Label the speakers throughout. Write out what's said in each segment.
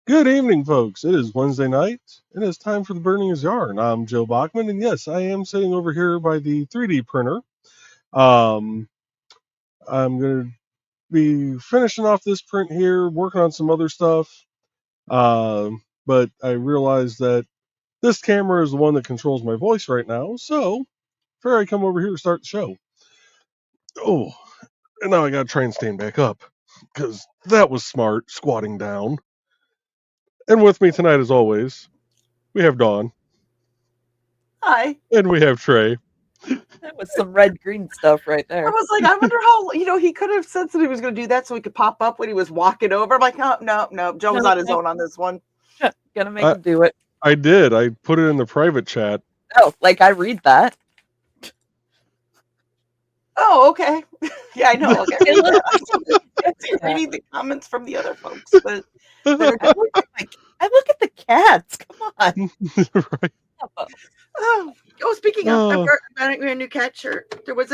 Speaker 1: Good evening, folks. It is Wednesday night, and it's time for the Burning is Yarn. I'm Joe Bachman, and yes, I am sitting over here by the 3D printer. Um, I'm going to be finishing off this print here, working on some other stuff. But I realized that this camera is the one that controls my voice right now, so figure I come over here to start the show. Oh, and now I got to try and stand back up because that was smart, squatting down. And with me tonight, as always, we have Dawn.
Speaker 2: Hi.
Speaker 1: And we have Trey.
Speaker 3: That was some red green stuff right
Speaker 2: I
Speaker 3: there.
Speaker 2: was like, I wonder how, he could have said that he was going to do that so he could pop up when he was walking over. I'm like, no. Joe was on his own on this one.
Speaker 3: Gonna make him do it.
Speaker 1: I did. I put it in the private chat.
Speaker 3: Oh, like I read that.
Speaker 2: Oh, okay. Yeah, I know. Okay. I'm reading the comments from the other folks. But
Speaker 3: I look at the cats. Come on.
Speaker 1: Right.
Speaker 2: Speaking of, I got a new cat shirt. There once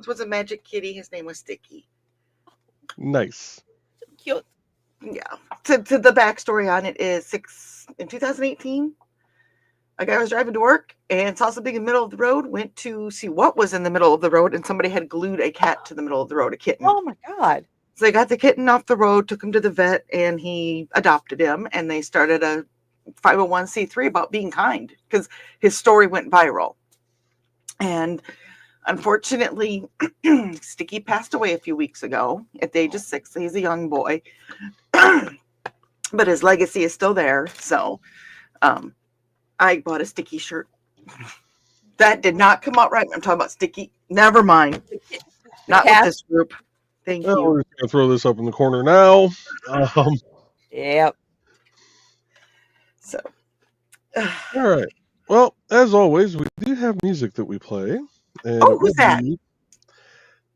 Speaker 2: was a magic kitty. His name was Sticky.
Speaker 1: Nice.
Speaker 3: Cute.
Speaker 2: Yeah. To the backstory on it is in 2018. A guy was driving to work and saw something in the middle of the road, went to see what was in the middle of the road, and somebody had glued a cat to the middle of the road, a kitten.
Speaker 3: Oh my God.
Speaker 2: So they got the kitten off the road, took him to the vet, and he adopted him, and they started a 501c3 about being kind because his story went viral. And unfortunately, Sticky passed away a few weeks ago at the age of 6. He's a young boy, but his legacy is still there. So I bought a Sticky shirt. That did not come out right. I'm talking about Sticky. Never mind. Not with this group. Thank you.
Speaker 1: We're just going to throw this up in the corner now.
Speaker 3: Yep.
Speaker 2: So.
Speaker 1: All right. Well, as always, we do have music that we play. And
Speaker 2: who's that?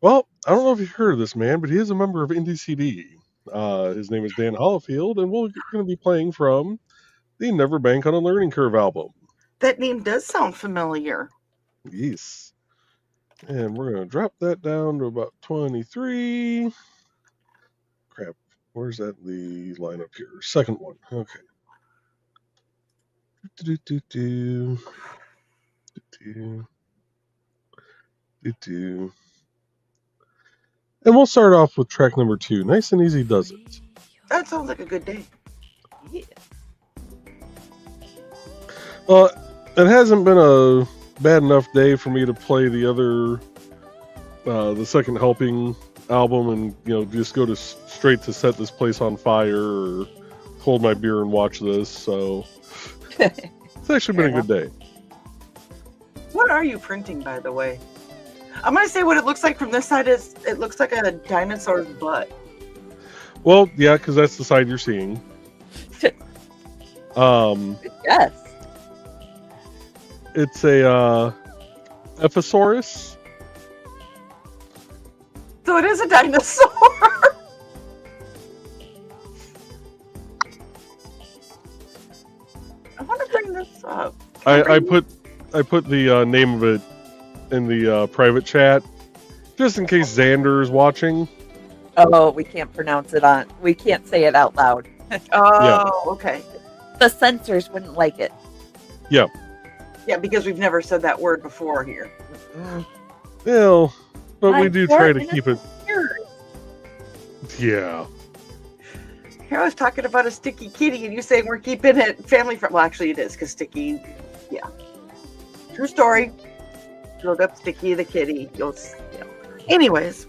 Speaker 1: Well, I don't know if you've heard of this man, but he is a member of Indie CD. His name is Dan Hollifield, and we're going to be playing from the Never Bank on a Learning Curve album.
Speaker 2: That name does sound familiar.
Speaker 1: Yes. And we're going to drop that down to about 23. Crap. Where's that? The lineup here. Second one. Okay. And we'll start off with track number 2. Nice and Easy Does It.
Speaker 2: That sounds like a good day.
Speaker 3: Yeah.
Speaker 1: Well, it hasn't been a bad enough day for me to play the other, the Second Helping album and, just go straight to Set This Place on Fire or hold my beer and watch this. So it's actually been a good day.
Speaker 2: What are you printing, by the way? I'm going to say what it looks like from this side is it looks like a dinosaur's butt.
Speaker 1: Well, yeah, because that's the side you're seeing.
Speaker 3: Yes.
Speaker 1: It's a Ephosaurus.
Speaker 2: So it is a dinosaur. I want to bring this up.
Speaker 1: I put the name of it in the private chat, just in case Xander is watching.
Speaker 3: Oh, we can't pronounce it we can't say it out loud.
Speaker 2: Okay.
Speaker 3: The censors wouldn't like it.
Speaker 1: Yeah.
Speaker 2: Yeah, because we've never said that word before here.
Speaker 1: Well, but we do try to keep it. Yeah.
Speaker 2: Here I was talking about a Sticky kitty, and you saying we're keeping it family friendly. Well, actually, it is because Sticky. Yeah. True story. Look up Sticky the kitty. Anyways.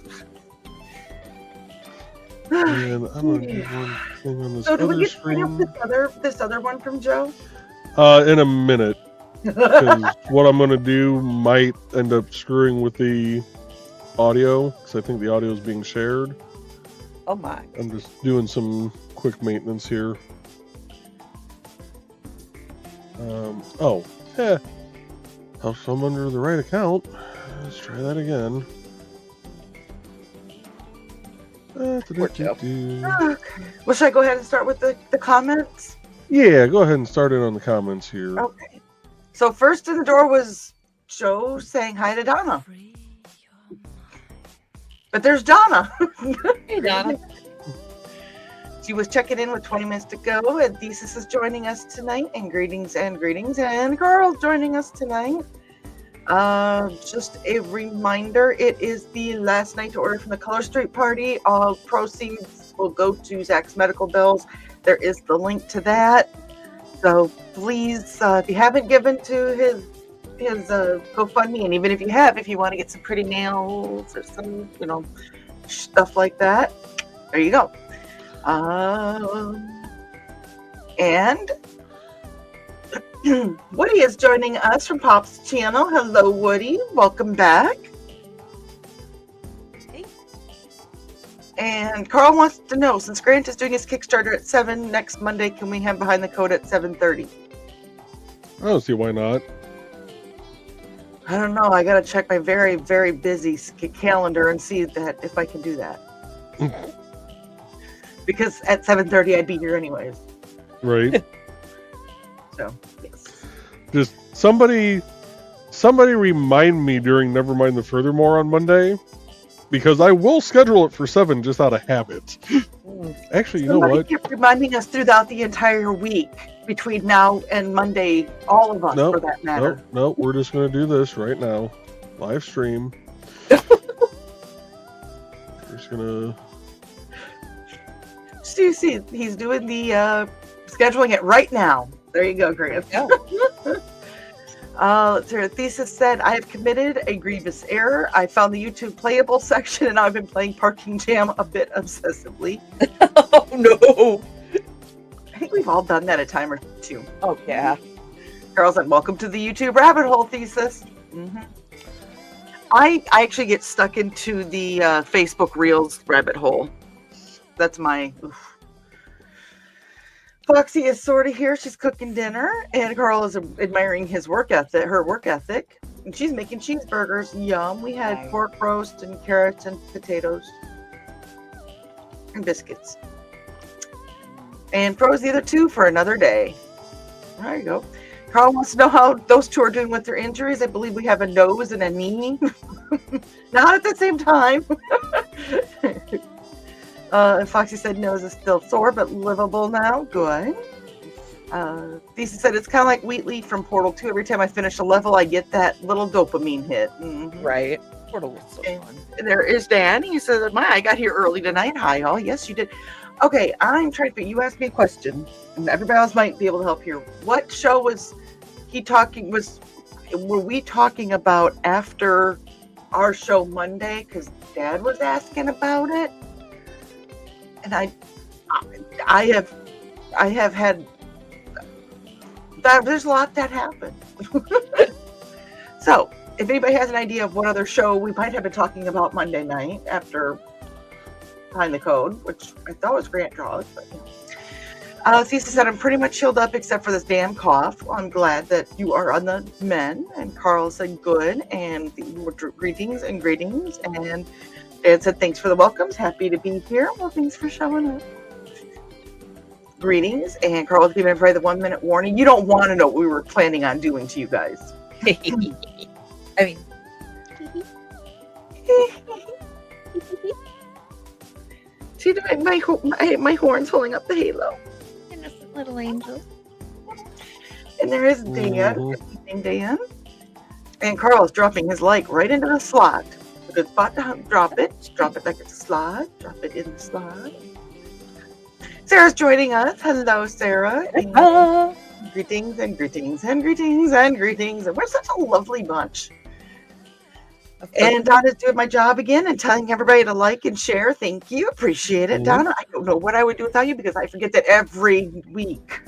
Speaker 1: And I'm gonna do one thing on this
Speaker 2: So do we
Speaker 1: other
Speaker 2: get to bring
Speaker 1: screen.
Speaker 2: up this other one from Joe?
Speaker 1: In a minute, because what I'm gonna do might end up screwing with the audio, because I think the audio is being shared.
Speaker 3: Oh my.
Speaker 1: I'm just doing some quick maintenance here. If I'm under the right account, let's try that again.
Speaker 2: Okay. Well, should I go ahead and start with the comments?
Speaker 1: Yeah, go ahead and start in on the comments here.
Speaker 2: Okay. So first in the door was Joe saying hi to Donna. But there's Donna.
Speaker 3: Hey, Donna.
Speaker 2: She was checking in with 20 minutes to go, and Thesis is joining us tonight. And greetings, and Carl's joining us tonight. Just a reminder, it is the last night to order from the Color Street Party. All proceeds will go to Zach's medical bills. There is the link to that. So please, if you haven't given to his GoFundMe, and even if you have, if you want to get some pretty nails or some, stuff like that, there you go. And Woody is joining us from Pop's channel. Hello, Woody. Welcome back.
Speaker 3: Hey.
Speaker 2: And Carl wants to know, since Grant is doing his Kickstarter at 7 next Monday, can we have Behind the Code at 7:30?
Speaker 1: I don't see why not.
Speaker 2: I don't know. I got to check my very, very busy calendar and see that if I can do that. Because at 7:30 I'd be here anyways.
Speaker 1: Right.
Speaker 2: So, yes.
Speaker 1: Just somebody remind me during Nevermind the Furthermore on Monday, because I will schedule it for 7 just out of habit. Actually, you know
Speaker 2: Somebody
Speaker 1: what?
Speaker 2: keep reminding us throughout the entire week between now and Monday, all of us for that matter.
Speaker 1: No, we're just going to do this right now. Live stream. We're just going to...
Speaker 2: So you see, he's doing the scheduling it right now. There you go, Grant.
Speaker 3: Yeah.
Speaker 2: Her thesis said, I have committed a grievous error. I found the YouTube playable section and I've been playing Parking Jam a bit obsessively.
Speaker 3: Oh no.
Speaker 2: I think we've all done that a time or two.
Speaker 3: Oh yeah.
Speaker 2: Carl's like, welcome to the YouTube rabbit hole, Thesis. Mm-hmm. I actually get stuck into the Facebook Reels rabbit hole. That's my... Oof. Foxy is sort of here. She's cooking dinner, and Carl is admiring her work ethic. And she's making cheeseburgers. Yum. We had
Speaker 3: Nice.
Speaker 2: pork roast and carrots and potatoes and biscuits. And froze the other two for another day. There you go. Carl wants to know how those two are doing with their injuries. I believe we have a nose and a knee. Not at the same time. Foxy said nose is still sore, but livable now. Good. Thesis said it's kind of like Wheatley from Portal 2. Every time I finish a level, I get that little dopamine hit. Mm-hmm.
Speaker 3: Right. Portal was so
Speaker 2: And
Speaker 3: fun.
Speaker 2: there is Dan. He said, I got here early tonight. Hi, all. Yes, you did. Okay, I'm trying to... You asked me a question, and everybody else might be able to help here. What show was he talking... Were we talking about after our show Monday? Because Dad was asking about it. And I have had that. There's a lot that happened. So, if anybody has an idea of what other show we might have been talking about Monday night after Behind the Code, which I thought was Grant Draws, but Thesis said I'm pretty much healed up except for this damn cough. Well, I'm glad that you are on the mend. And Carl said good, and greetings. And Dad said, thanks for the welcomes. Happy to be here. Well, thanks for showing up. Greetings. And Carl was giving everybody the 1 minute warning. You don't want to know what we were planning on doing to you guys.
Speaker 3: I mean,
Speaker 2: See, my horn's holding up the halo.
Speaker 3: innocent little angel.
Speaker 2: And there is Dan.
Speaker 1: Mhm.
Speaker 2: Good evening, Dan. And Carl is dropping his like right into the slot. A good spot to drop it. Drop it like it's a slot. Drop it in the slot. Sarah's joining us. Hello, Sarah. And greetings and greetings and greetings and greetings. And we're such a lovely bunch. And Donna's doing my job again and telling everybody to like and share. Thank you. Appreciate it,
Speaker 1: Mhm.
Speaker 2: Donna. I don't know what I would do without you because I forget that every week.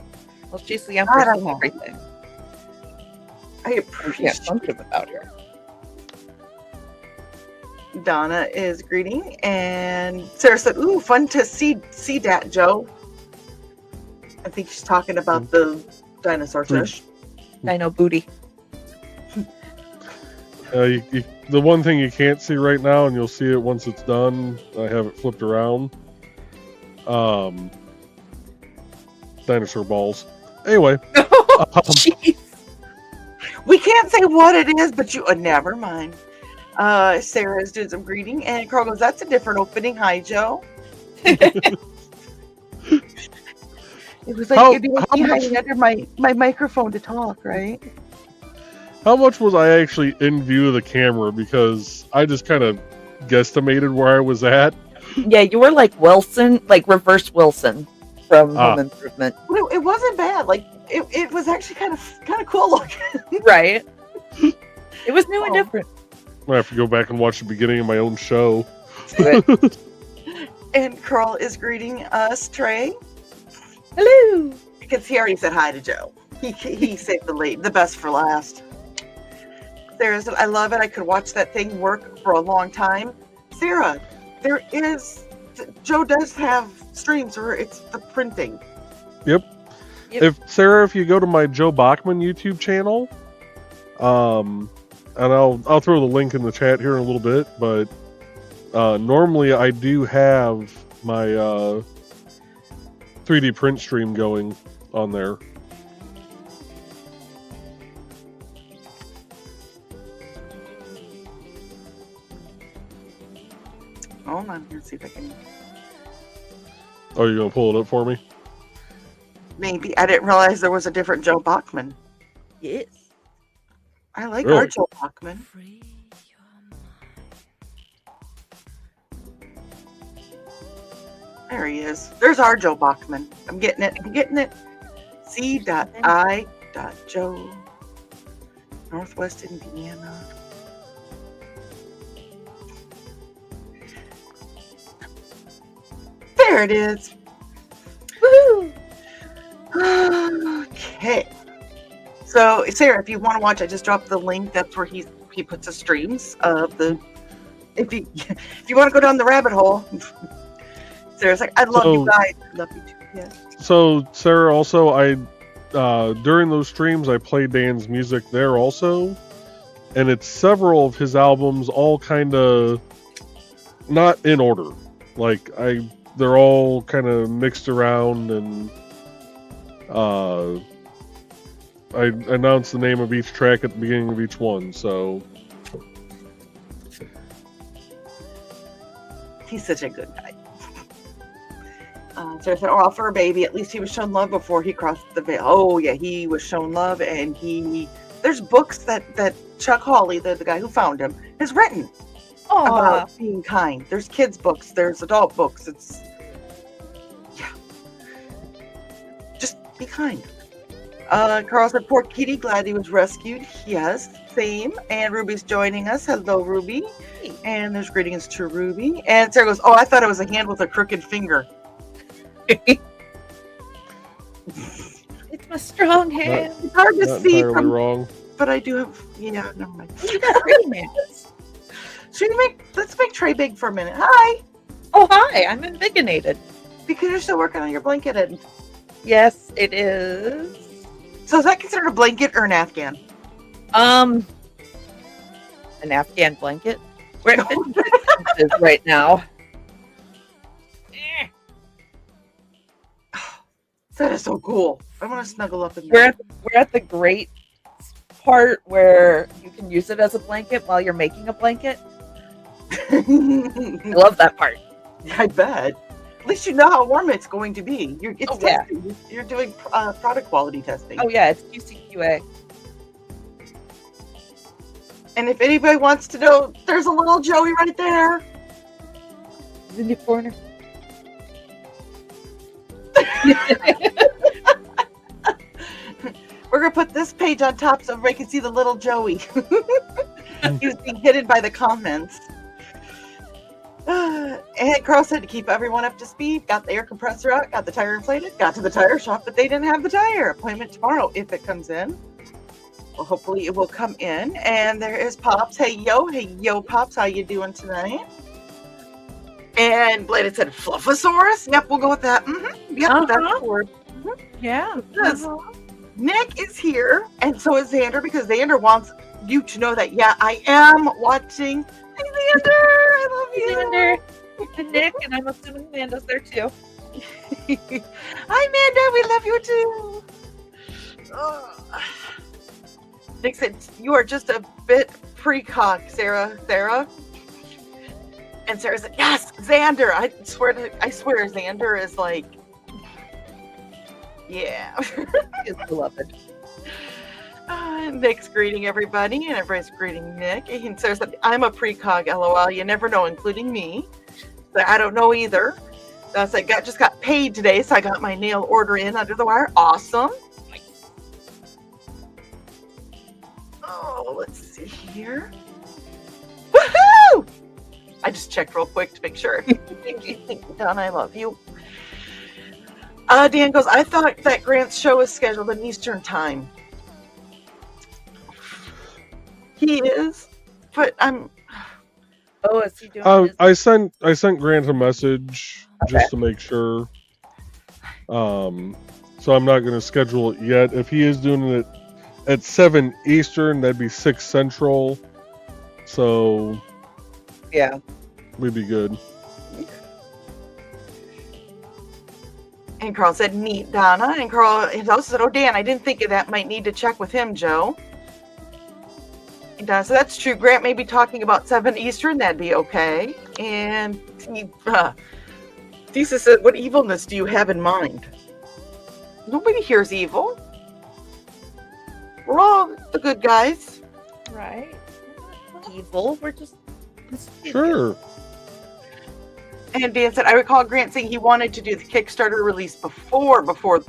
Speaker 3: Well, she's the empress
Speaker 2: I
Speaker 3: of
Speaker 2: don't know.
Speaker 3: everything.
Speaker 2: I
Speaker 3: We can't
Speaker 2: appreciate
Speaker 3: function without her.
Speaker 2: Donna is greeting. And Sarah said, ooh, fun to see that, Joe. I think she's talking about the dinosaur fish.
Speaker 3: Dino booty.
Speaker 1: The one thing you can't see right now, and you'll see it once it's done, I have it flipped around. Dinosaur balls. Anyway,
Speaker 3: Jeez.
Speaker 2: We can't say what it is, but you never mind. Sarah is doing some greeting, and Carl goes, that's a different opening. Hi, Joe. It was like
Speaker 1: How-
Speaker 2: it'd be like
Speaker 1: how
Speaker 2: me
Speaker 1: much-
Speaker 2: hiding under my microphone to talk, right?
Speaker 1: How much was I actually in view of the camera? Because I just kind of guesstimated where I was at.
Speaker 3: Yeah, you were like Wilson, like reverse Wilson from
Speaker 1: Ah.
Speaker 3: Home Improvement.
Speaker 2: But it wasn't bad. Like it was actually kind of cool looking.
Speaker 3: Right. It was new and
Speaker 2: Oh.
Speaker 3: different.
Speaker 1: I have to go back and watch the beginning of my own show.
Speaker 3: Do it.
Speaker 2: And Carl is greeting us, Trey,
Speaker 3: Hello.
Speaker 2: because he already said hi to Joe. He saved the best for last. I love it. I could watch that thing work for a long time. Sarah, Joe does have streams where it's the printing.
Speaker 3: Yep.
Speaker 1: If you go to my Joe Bachman YouTube channel, and I'll throw the link in the chat here in a little bit, but normally I do have my 3D print stream going on there.
Speaker 2: Hold on, let's see if I can.
Speaker 1: Oh, you're gonna pull it up for me?
Speaker 2: Maybe I didn't realize there was a different Joe Bachman.
Speaker 3: Yes.
Speaker 2: I like
Speaker 1: Really?
Speaker 2: our Joe Bachman. There he is. There's our Joe Bachman. I'm getting it. C.I.Joe. Northwest Indiana. There it is.
Speaker 3: Woohoo!
Speaker 2: Okay. So, Sarah, if you want to watch, I just dropped the link. That's where he puts the streams of the. If you want to go down the rabbit hole, Sarah's like, I love you guys. I love you too. Yeah.
Speaker 1: So, Sarah, also, I during those streams, I play Dan's music there also, and it's several of his albums, all kind of not in order. Like they're all kind of mixed around, and I announce the name of each track at the beginning of each one. So
Speaker 2: He's such a good guy. Sarah said, "Oh, for a baby, at least he was shown love before he crossed the veil." Oh yeah, he was shown love, and there's books that Chuck Hawley, the guy who found him, has written
Speaker 3: Aw.
Speaker 2: about being kind. There's kids books, there's adult books. It's just be kind. Carl said, "Poor kitty, glad he was rescued." Yes, same. And Ruby's joining us. Hello, Ruby. And there's greetings to Ruby. And Sarah goes, "Oh, I thought it was a hand with a crooked finger."
Speaker 3: It's my strong hand.
Speaker 2: It's hard to
Speaker 1: not
Speaker 2: see
Speaker 1: entirely
Speaker 2: from,
Speaker 1: wrong.
Speaker 2: but I do have. Yeah, never mind.
Speaker 3: You got pretty hands.
Speaker 2: Let's make Trey big for a minute. Hi,
Speaker 3: Oh, hi. I'm inviginated.
Speaker 2: because you're still working on your blanket. And
Speaker 3: Yes, it is.
Speaker 2: so is that considered a blanket or an Afghan?
Speaker 3: An Afghan blanket. We're at 56 inches right now.
Speaker 2: That is so cool. I want to snuggle up in
Speaker 3: We're
Speaker 2: there.
Speaker 3: we're at the great part where you can use it as a blanket while you're making a blanket. I love that part.
Speaker 2: I bet. At least you know how warm it's going to be. It's
Speaker 3: Oh, yeah.
Speaker 2: testing. You're doing product quality testing.
Speaker 3: Oh yeah, it's QCQA.
Speaker 2: And if anybody wants to know, there's a little Joey right there.
Speaker 3: He's in the corner.
Speaker 2: We're gonna put this page on top so everybody can see the little Joey. He was being hidden by the comments. And Carl said to keep everyone up to speed. Got the air compressor out, got the tire inflated, got to the tire shop, but they didn't have the tire. Appointment tomorrow if it comes in. Well, hopefully it will come in. And there is Pops. Hey yo, Pops, how you doing tonight? And Bladed said Fluffosaurus. Yep, we'll go with that. Yep, that's the word.
Speaker 3: Yeah.
Speaker 2: Yes. Nick is here, and so is Xander, because Xander wants you to know that, yeah, I am watching. Hey, Xander, I love you.
Speaker 3: Xander and Nick, and I'm assuming Amanda's there too.
Speaker 2: Hi, Amanda, we love you too. Ugh. Nick said, you are just a bit precog, Sarah. And Sarah said, yes, Xander. I swear, Xander is like Yeah.
Speaker 3: He is beloved.
Speaker 2: Nick's greeting everybody, and everybody's greeting Nick. And Sarah said, I'm a precog, lol. You never know, including me. So I don't know either. So I just got paid today, so I got my nail order in under the wire. Awesome. Oh, let's see here. Woohoo! I just checked real quick to make sure. Thank you, Donna. I love you. Dan goes, I thought that Grant's show is scheduled in Eastern time. He is, but I'm.
Speaker 3: Oh, is he doing
Speaker 1: I sent Grant a message just to make sure. So I'm not going to schedule it yet. If he is doing it at 7 Eastern, that'd be 6 Central. So
Speaker 3: Yeah.
Speaker 1: we'd be good.
Speaker 2: And Carl said, neat, Donna. And Carl also said, oh, Dan, I didn't think of that. Might need to check with him, Joe. And Donna said, that's true. Grant may be talking about 7 Eastern. That'd be okay. And Thesis said, what evilness do you have in mind? Nobody here's evil. We're all the good guys.
Speaker 3: Right. Evil. We're just
Speaker 1: Sure.
Speaker 2: And Dan said, I recall Grant saying he wanted to do the Kickstarter release before Behind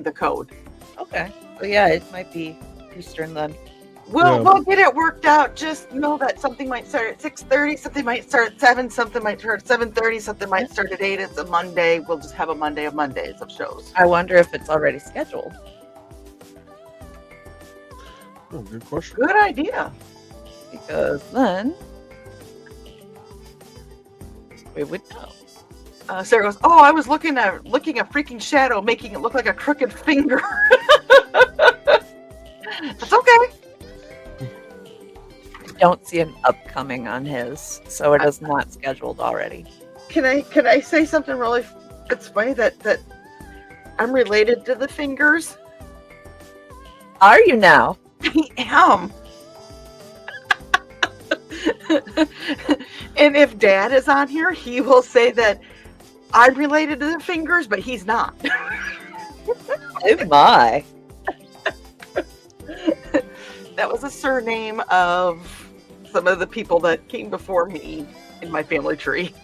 Speaker 2: the Code.
Speaker 3: Okay. So yeah, it might be Eastern then.
Speaker 2: We'll get it worked out. Just know that something might start at 6:30, something might start at 7, something might start at 7:30, something might start at 8. It's a Monday. We'll just have a Monday of Mondays of shows.
Speaker 3: I wonder if it's already scheduled.
Speaker 1: Oh, good question.
Speaker 2: Good idea.
Speaker 3: Because then we would know.
Speaker 2: Sarah goes, oh, I was looking at a freaking shadow, making it look like a crooked finger. That's okay.
Speaker 3: I don't see an upcoming on his, so it is not scheduled already.
Speaker 2: Can I say something really? It's funny that I'm related to the fingers.
Speaker 3: Are you now?
Speaker 2: I am. And if Dad is on here, he will say that I'm related to the fingers, but he's not.
Speaker 3: Oh my.
Speaker 2: That was a surname of some of the people that came before me in my family tree.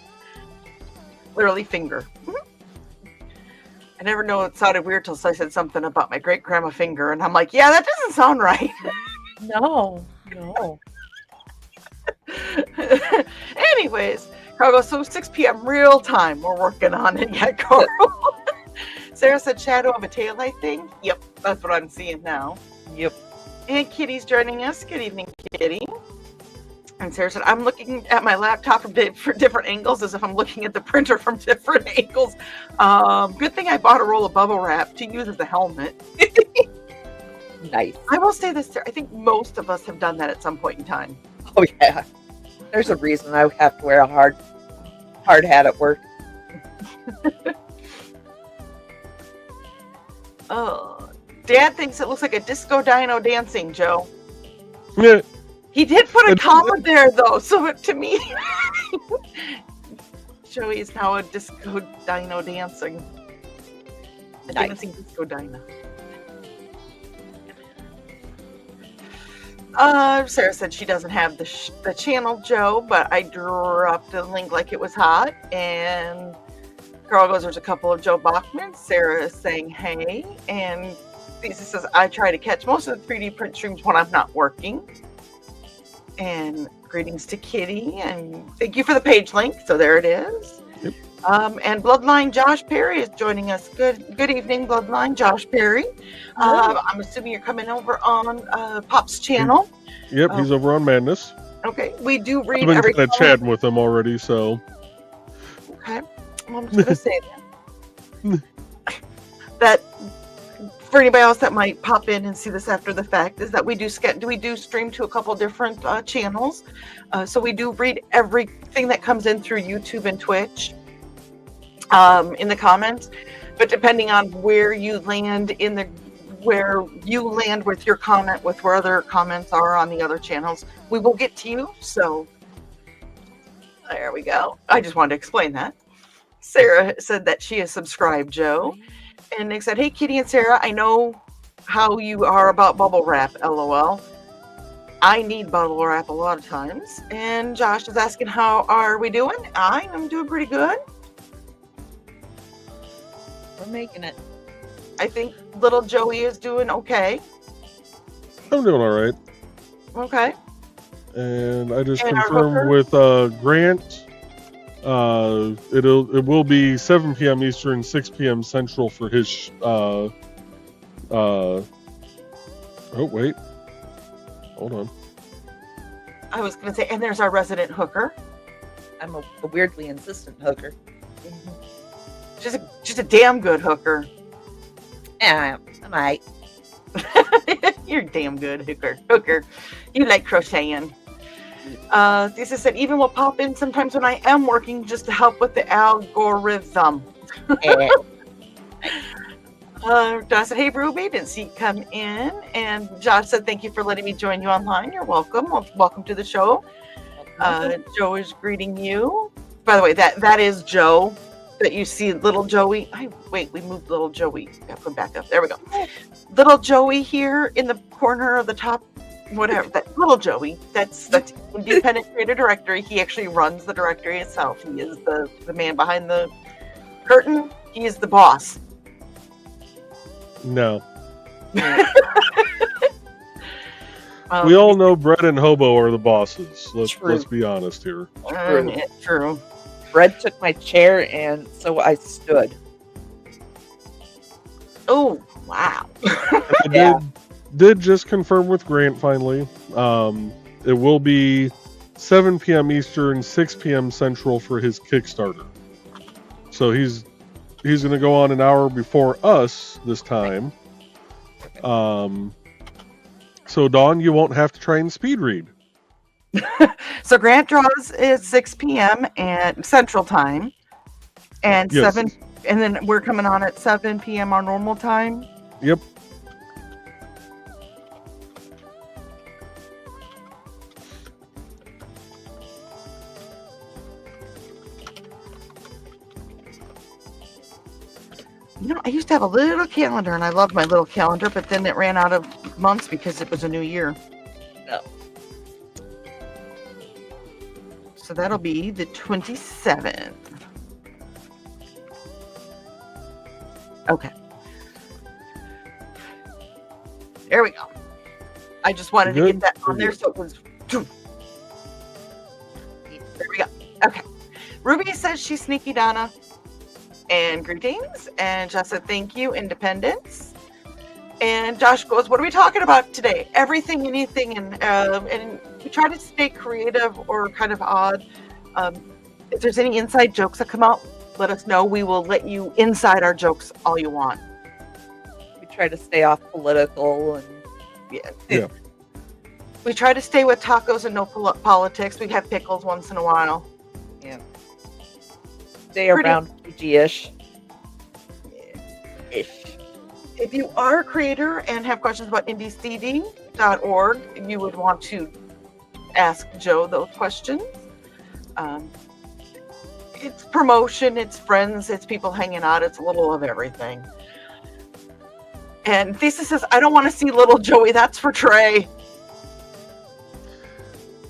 Speaker 2: Literally finger. I never know, it sounded weird till I said something about my great grandma finger, and I'm like, yeah, that doesn't sound right.
Speaker 3: No.
Speaker 2: Anyways, Carl goes, so 6 p.m. real time. We're working on it yet, Carl. Sarah said shadow of a taillight thing. Yep, that's what I'm seeing now.
Speaker 3: Yep.
Speaker 2: And Kitty's joining us. Good evening, Kitty. And Sarah said, I'm looking at my laptop for different angles as if I'm looking at the printer from different angles. Good thing I bought a roll of bubble wrap to use as a helmet.
Speaker 3: Nice.
Speaker 2: I will say this, Sarah, I think most of us have done that at some point in time.
Speaker 3: Oh yeah. There's a reason I have to wear a hard hat at work.
Speaker 2: Oh, Dad thinks it looks like a disco dino dancing, Joe.
Speaker 1: Yeah.
Speaker 2: He did put a comma there, though, so to me, Joey is now a disco dino dancing. A
Speaker 3: Nice.
Speaker 2: dancing disco dino. Sarah said she doesn't have the channel, Joe, but I dropped a link like it was hot. And Carl goes, there's a couple of Joe Bachman. Sarah is saying hey. And Lisa says, I try to catch most of the 3D print streams when I'm not working. And greetings to Kitty. And thank you for the page link. So there it is.
Speaker 1: Yep.
Speaker 2: And Bloodline Josh Perry is joining us. Good evening, Bloodline Josh Perry. I'm assuming you're coming over on Pop's channel.
Speaker 1: Yep, he's over on Madness.
Speaker 2: Okay, we do read
Speaker 1: I've been
Speaker 2: every
Speaker 1: kind of
Speaker 2: comment.
Speaker 1: chatting with him already, so.
Speaker 2: Okay, well, I'm just gonna say that for anybody else that might pop in and see this after the fact, is that we do stream to a couple different channels. So we do read everything that comes in through YouTube and Twitch in the comments. But depending on where you land with your comment, with where other comments are on the other channels, we will get to you. So there we go. I just wanted to explain that. Sarah said that she is subscribed, Joe. And Nick said, hey, Kitty and Sarah, I know how you are about bubble wrap, LOL. I need bubble wrap a lot of times. And Josh is asking, how are we doing? I am doing pretty good.
Speaker 3: We're making it.
Speaker 2: I think little Joey is doing okay.
Speaker 1: I'm doing all right.
Speaker 2: Okay.
Speaker 1: And I just
Speaker 2: And our
Speaker 1: confirmed with Grant. It will be 7 p.m. Eastern, 6 p.m. Central for his. Oh wait, hold on.
Speaker 2: I was going to say, and there's our resident hooker.
Speaker 3: I'm a weirdly insistent hooker.
Speaker 2: She's a damn good hooker.
Speaker 3: Yeah, I might.
Speaker 2: You're damn good hooker. You like crocheting. Lisa said, even will pop in sometimes when I am working just to help with the algorithm. Josh said, hey, Ruby, didn't see you come in. And Josh said, thank you for letting me join you online. You're welcome. Welcome to the show. Joe is greeting you. By the way, that is Joe. That you see little Joey. We moved little Joey. Gotta put back up. There we go. Little Joey here in the corner of the top, whatever. That little Joey. That's independent creator directory. He actually runs the directory itself. He is the man behind the curtain. He is the boss.
Speaker 1: No. We all know Brett and Hobo are the bosses. Let's be honest here.
Speaker 2: True.
Speaker 3: Brett took my chair, and so I stood.
Speaker 2: Oh, wow.
Speaker 1: I did just confirm with Grant finally. It will be 7 p.m. Eastern, 6 p.m. Central for his Kickstarter. So he's going to go on an hour before us this time. So Dawn, you won't have to try and speed read.
Speaker 2: So Grant draws at 6 p.m. and Central Time, and
Speaker 1: Yes.
Speaker 2: 7, and then we're coming on at 7 p.m. our normal time.
Speaker 1: Yep.
Speaker 2: You know, I used to have a little calendar, and I loved my little calendar, but then it ran out of months because it was a new year.
Speaker 3: No.
Speaker 2: So that'll be the 27th. Okay. There we go. I just wanted to get that on there so it was... There we go. Okay. Ruby says she's Sneaky Donna. And greetings. And Josh said, thank you, Independence. And Josh goes, what are we talking about today? Everything, anything. And we try to stay creative or kind of odd. If there's any inside jokes that come out, let us know. We will let you inside our jokes all you want.
Speaker 3: We try to stay off political and
Speaker 1: Yeah.
Speaker 2: We try to stay with tacos and no politics. We have pickles once in a while.
Speaker 3: yeah, stay around PG-ish. Ish.
Speaker 2: If you are a creator and have questions about indiecd.org, you would want to ask Joe those questions. It's promotion, it's friends, it's people hanging out, it's a little of everything. And Thesis says, I don't want to see little Joey, that's for Trey.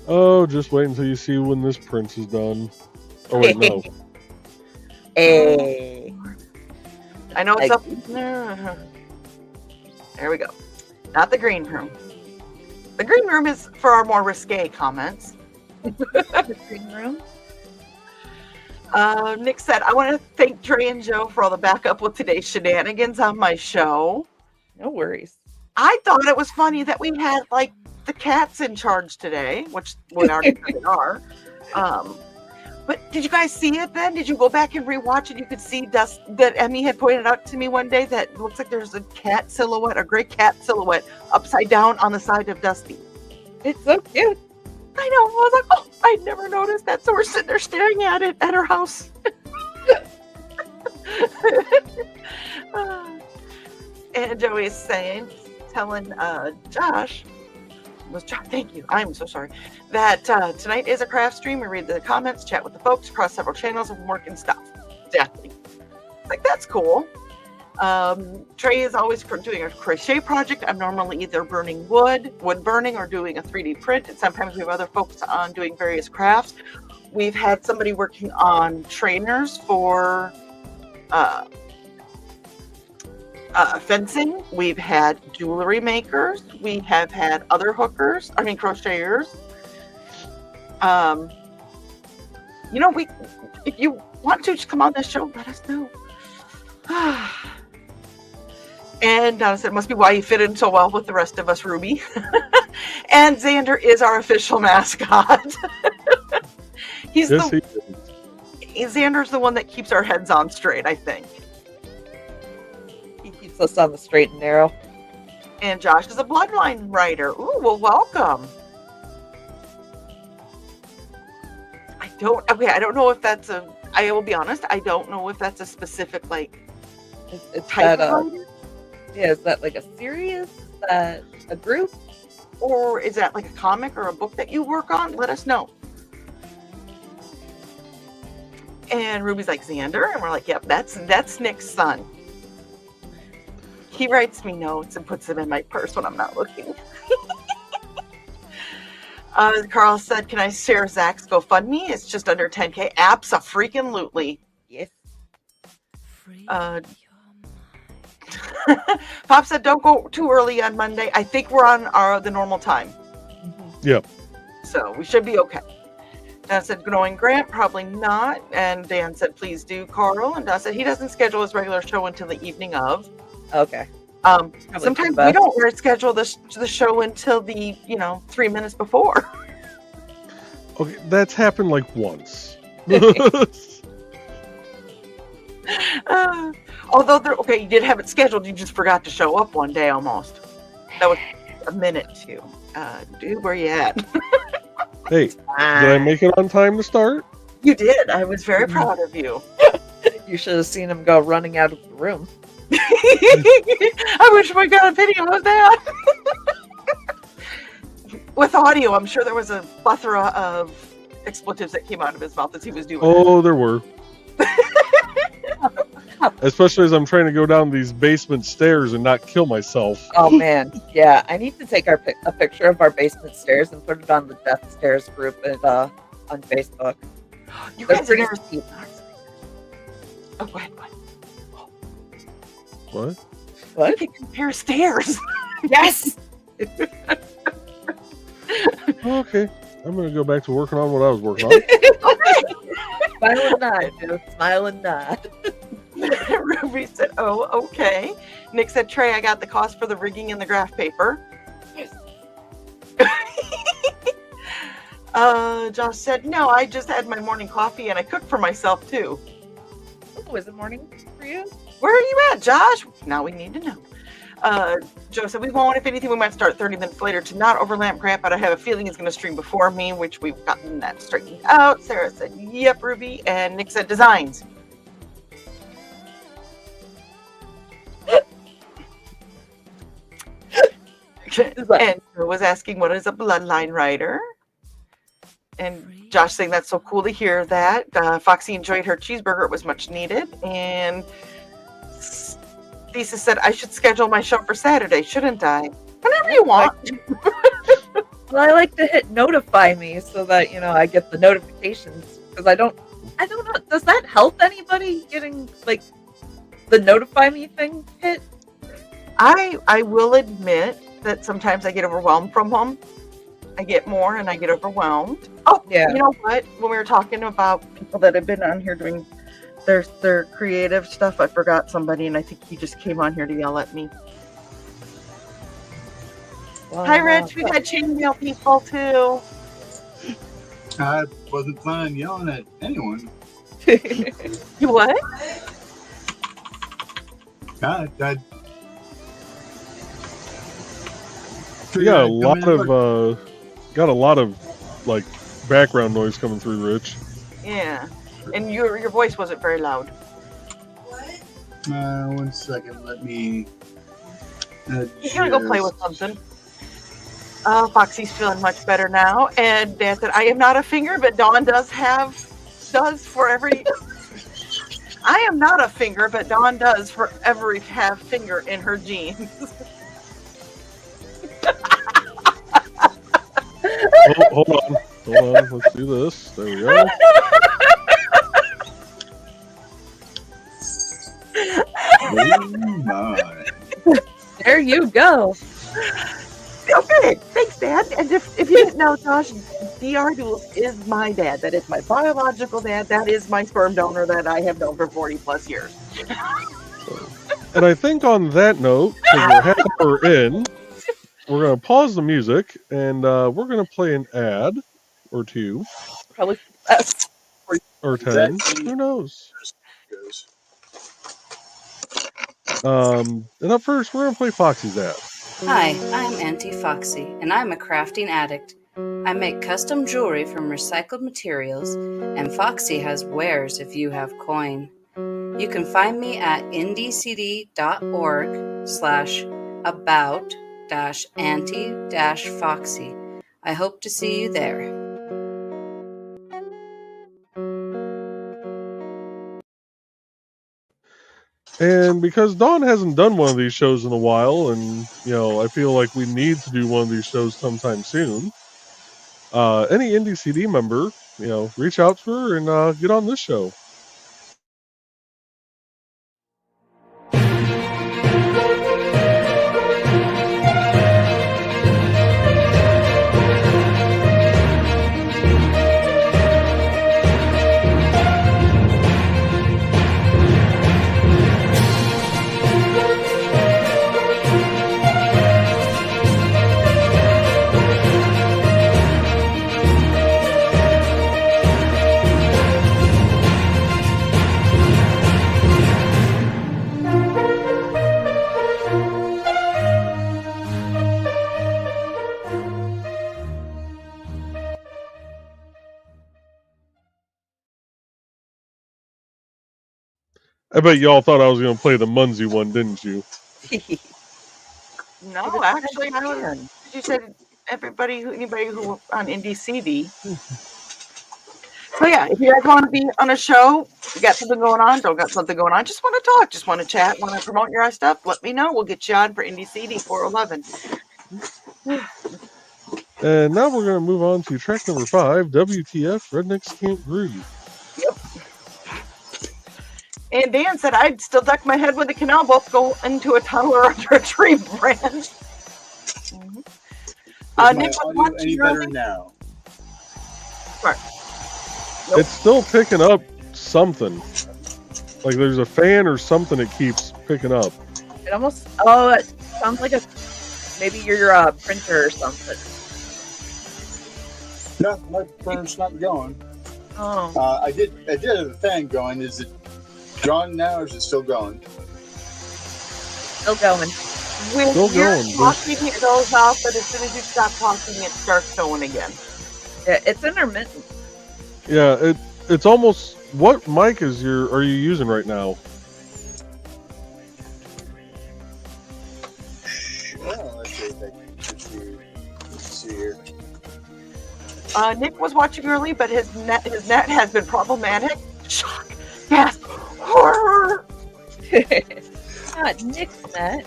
Speaker 1: Oh, just wait until you see when this print is done. Oh wait, no.
Speaker 3: Hey.
Speaker 2: I know it's up there. There we go. Not the green room. The green room is for our more risque comments.
Speaker 3: The green room.
Speaker 2: Nick said, I want to thank Trey and Joe for all the backup with today's shenanigans on my show.
Speaker 3: No worries.
Speaker 2: I thought it was funny that we had like the cats in charge today, which we already kind of are. But did you guys see it then? Did you go back and rewatch it? You could see Dust that Emmy had pointed out to me one day that looks like there's a cat silhouette, a gray cat silhouette upside down on the side of Dusty.
Speaker 3: It's so cute.
Speaker 2: I know. I was like, oh, I'd never noticed that. So we're sitting there staring at it at her house. And Joey is telling Josh, thank you. I'm so sorry. That tonight is a craft stream. We read the comments, chat with the folks across several channels of work and stuff. Exactly. Like, that's cool. Trey is always doing a crochet project. I'm normally either burning wood burning, or doing a 3D print. And sometimes we have other folks on doing various crafts. We've had somebody working on trainers for fencing. We've had jewelry makers. We have had other crocheters. If you want to, just come on this show, let us know. And Donna said, it must be why you fit in so well with the rest of us, Ruby. And Xander is our official mascot. Xander's the one that keeps our heads on straight, I think.
Speaker 3: He keeps us on the straight and narrow.
Speaker 2: And Josh is a bloodline writer. Ooh, well, welcome. I don't know if that's I will be honest, I don't know if that's a specific, like,
Speaker 3: It's
Speaker 2: type
Speaker 3: that,
Speaker 2: of writer?
Speaker 3: yeah, is that like a series? Is that a group?
Speaker 2: Or is that like a comic or a book that you work on? Let us know. And Ruby's like, Xander? And we're like, yep, that's Nick's son. He writes me notes and puts them in my purse when I'm not looking. Carl said, can I share Zach's GoFundMe? It's just under 10K. Abso-freaking-lutely.
Speaker 3: Yes.
Speaker 2: Pop said, don't go too early on Monday. I think we're on the normal time.
Speaker 1: Yep.
Speaker 2: So we should be okay. Dan said, knowing Grant, probably not. And Dan said, please do, Carl. And Dan said, he doesn't schedule his regular show until the evening of.
Speaker 3: Okay.
Speaker 2: Sometimes we don't schedule the show until the 3 minutes before.
Speaker 1: Okay, that's happened like once.
Speaker 2: Although you did have it scheduled, you just forgot to show up one day almost. That was a minute too. Dude, where you at?
Speaker 1: Hey, did I make it on time to start?
Speaker 2: You did. I was very proud of you.
Speaker 3: You should have seen him go running out of the room.
Speaker 2: I wish we got a video of that. With audio, I'm sure there was a plethora of expletives that came out of his mouth as he was doing it.
Speaker 1: Oh, there were. Especially as I'm trying to go down these basement stairs and not kill myself.
Speaker 3: Oh man, yeah. I need to take a picture of our basement stairs and put it on the Death Stairs group on Facebook.
Speaker 2: You
Speaker 3: They're
Speaker 2: guys
Speaker 3: pretty
Speaker 2: never
Speaker 3: steep.
Speaker 2: Oh, go ahead.
Speaker 1: What?
Speaker 2: You can compare stairs.
Speaker 3: Yes.
Speaker 1: Okay. I'm going to go back to working on what I was working on.
Speaker 3: Smile and nod, dude. Smile and nod.
Speaker 2: Ruby said, oh, okay. Nick said, Trey, I got the cost for the rigging and the graph paper.
Speaker 3: Yes.
Speaker 2: Josh said, no, I just had my morning coffee and I cooked for myself too.
Speaker 3: Oh, is it morning for you?
Speaker 2: Where are you at, Josh? Now we need to know. Joe said, we won't. If anything, we might start 30 minutes later to not overlap Grant, but I have a feeling he's going to stream before me, which we've gotten that straightened out. Sarah said, yep, Ruby. And Nick said, designs. And Joe was asking, what is a bloodline writer? And Josh saying, that's so cool to hear that. Foxy enjoyed her cheeseburger. It was much needed. And Lisa said, I should schedule my show for Saturday, shouldn't I? Whenever you want.
Speaker 3: Well, I like to hit notify me so that, I get the notifications. Because I don't know. Does that help anybody getting, like, the notify me thing hit?
Speaker 2: I will admit that sometimes I get overwhelmed from them. I get more and I get overwhelmed. Oh, yeah. You know what? When we were talking about people that have been on here doing their creative stuff, I forgot somebody, and I think he just came on here to yell at me. Hi, Rich. We've had chainmail people too.
Speaker 4: I wasn't planning on yelling at anyone.
Speaker 2: You what?
Speaker 1: You got a lot of like background noise coming through, Rich.
Speaker 2: Yeah, and your voice wasn't very loud.
Speaker 4: What? 1 second. Let me.
Speaker 2: He's gonna go play with something. Foxy's feeling much better now, and Dad said, "I am not a finger, but Dawn does for every." I am not a finger, but Dawn does forever have finger in her jeans.
Speaker 1: Hold on. Let's do this. There we go.
Speaker 4: Oh my.
Speaker 3: There you go.
Speaker 2: Okay, thanks, Dad. And if you didn't know, Josh, DR Duels is my dad. That is my biological dad. That is my sperm donor that I have known for 40 plus years.
Speaker 1: And I think on that note, because we're half an hour in, we're going to pause the music and we're going to play an ad or two
Speaker 3: Probably for the best.
Speaker 1: or 10.
Speaker 4: Exactly.
Speaker 1: Who knows?
Speaker 4: Goes.
Speaker 1: And up first, we're going to play Foxy's ad.
Speaker 5: Hi, I'm Auntie Foxy, and I'm a crafting addict. I make custom jewelry from recycled materials, and Foxy has wares if you have coin. You can find me at indiecity.org/about-auntie-foxy. I hope to see you there.
Speaker 1: And because Dawn hasn't done one of these shows in a while, and I feel like we need to do one of these shows sometime soon. Any Indie CD member, reach out to her and get on this show. I bet y'all thought I was going to play the Munzie one, didn't you?
Speaker 2: No, actually, I was. You said anybody who on Indie CD. So yeah, if you guys want to be on a show, you got something going on, don't got something going on, just want to talk, just want to chat, want to promote your stuff, let me know. We'll get you on for Indie CD 411.
Speaker 1: And now we're going to move on to track number 5, WTF Rednecks Can't Groove.
Speaker 2: And Dan said I'd still duck my head when the canal both go into a tunnel or under a tree branch. Mm-hmm. Nick, what's
Speaker 4: any better now?
Speaker 2: Sorry. Nope.
Speaker 1: It's still picking up something. Like there's a fan or something it keeps picking up.
Speaker 3: It almost, it sounds like maybe your printer or something.
Speaker 4: No, my printer's not going.
Speaker 3: Oh.
Speaker 4: I did have the fan going. Is it gone now or is it still going?
Speaker 3: Still going.
Speaker 2: When
Speaker 1: Still
Speaker 2: you're
Speaker 1: going,
Speaker 2: talking, it goes off, but as soon as you stop talking, it starts going again.
Speaker 3: Yeah, it's intermittent.
Speaker 1: Yeah, it's almost. What mic are you using right now?
Speaker 4: Well, let's see here.
Speaker 2: Nick was watching early, but his net has been problematic. Shock, gasp, horror.
Speaker 3: Not Nick's net.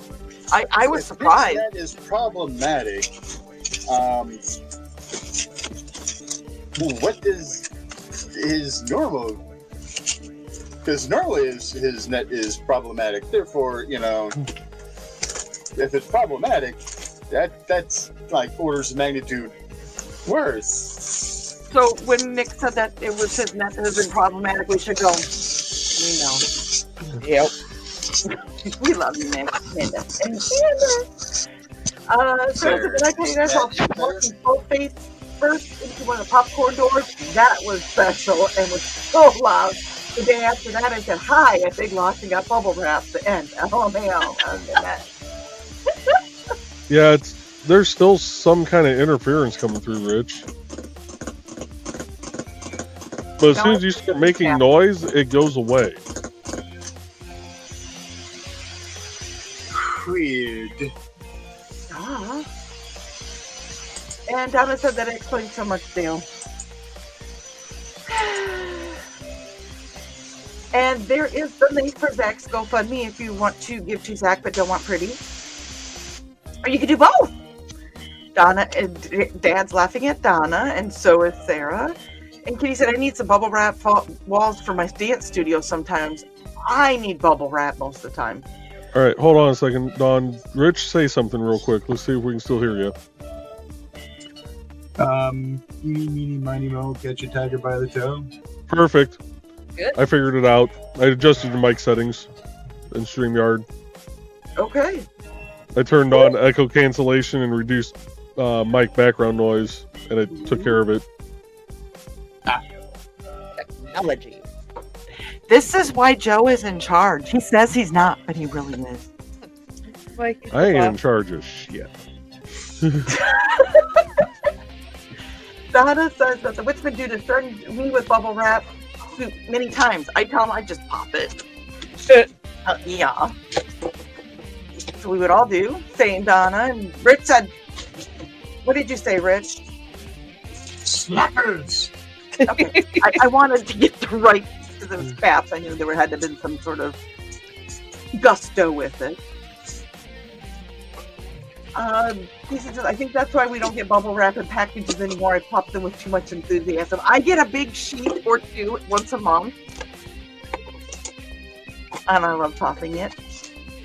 Speaker 2: I was surprised.
Speaker 4: That is problematic. What is his normal? Because normally his net is problematic. Therefore, if it's problematic, that's like orders of magnitude worse.
Speaker 2: So when Nick said that it was his net that has been problematic, we should go. We know.
Speaker 3: Yep.
Speaker 2: We love you, Nick. So did I tell you guys about walking full face first into one of the popcorn doors? That was special and was so loud. The day after that, I said hi at Big Lots and got bubble wrap to end. LMAO.
Speaker 1: Yeah, there's still some kind of interference coming through, Rich. But as soon as you start making noise, it goes away.
Speaker 4: Weird.
Speaker 2: And Donna said that explains so much, Dale. And there is the link for Zach's GoFundMe if you want to give to Zach but don't want pretty. Or you could do both. Donna and Dad's laughing at Donna, and so is Sarah. And Kitty said, I need some bubble wrap walls for my dance studio sometimes. I need bubble wrap most of the time.
Speaker 1: All right, hold on a second, Don. Rich, say something real quick. Let's see if we can still hear you.
Speaker 4: Eeny, meeny, miny, mo, catch a tiger by the toe.
Speaker 1: Perfect.
Speaker 3: Good.
Speaker 1: I figured it out. I adjusted the mic settings in StreamYard.
Speaker 2: Okay.
Speaker 1: I turned on echo cancellation and reduced mic background noise, and it took care of it.
Speaker 3: Technology.
Speaker 2: This is why Joe is in charge. He says he's not, but he really is.
Speaker 3: Like,
Speaker 1: I ain't in charge of shit.
Speaker 2: Donna says that the Witsman dude has threatened me with bubble wrap many times. I tell him I just pop it. Yeah. So we would all do, saying Donna. And Rich said, what did you say, Rich?
Speaker 4: Slackers!
Speaker 2: Okay. I wanted to get the right, because it was Paps. I knew there had to have been some sort of gusto with it. He says, I think that's why we don't get bubble wrap in packages anymore. I pop them with too much enthusiasm. I get a big sheet or two once a month. And I love popping it.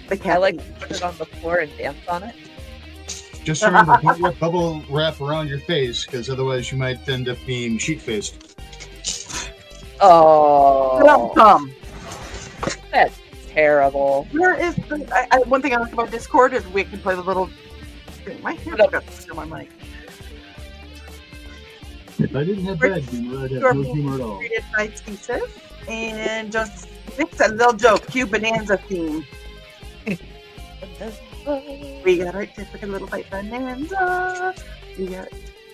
Speaker 2: The cat
Speaker 3: I like to put it on the floor and dance on it.
Speaker 4: Just remember, don't get bubble wrap around your face, because otherwise you might end up being sheet-faced.
Speaker 3: Oh,
Speaker 2: Dumb.
Speaker 3: that's terrible.
Speaker 2: Where is the? One thing I like about Discord is we can play the little. My hair got stuck on my mic.
Speaker 4: If I didn't have bad humor, I'd have no humor at all.
Speaker 2: Created by Thesis, and just mix a little joke, cute bonanza theme. We got our typical little bite bonanza.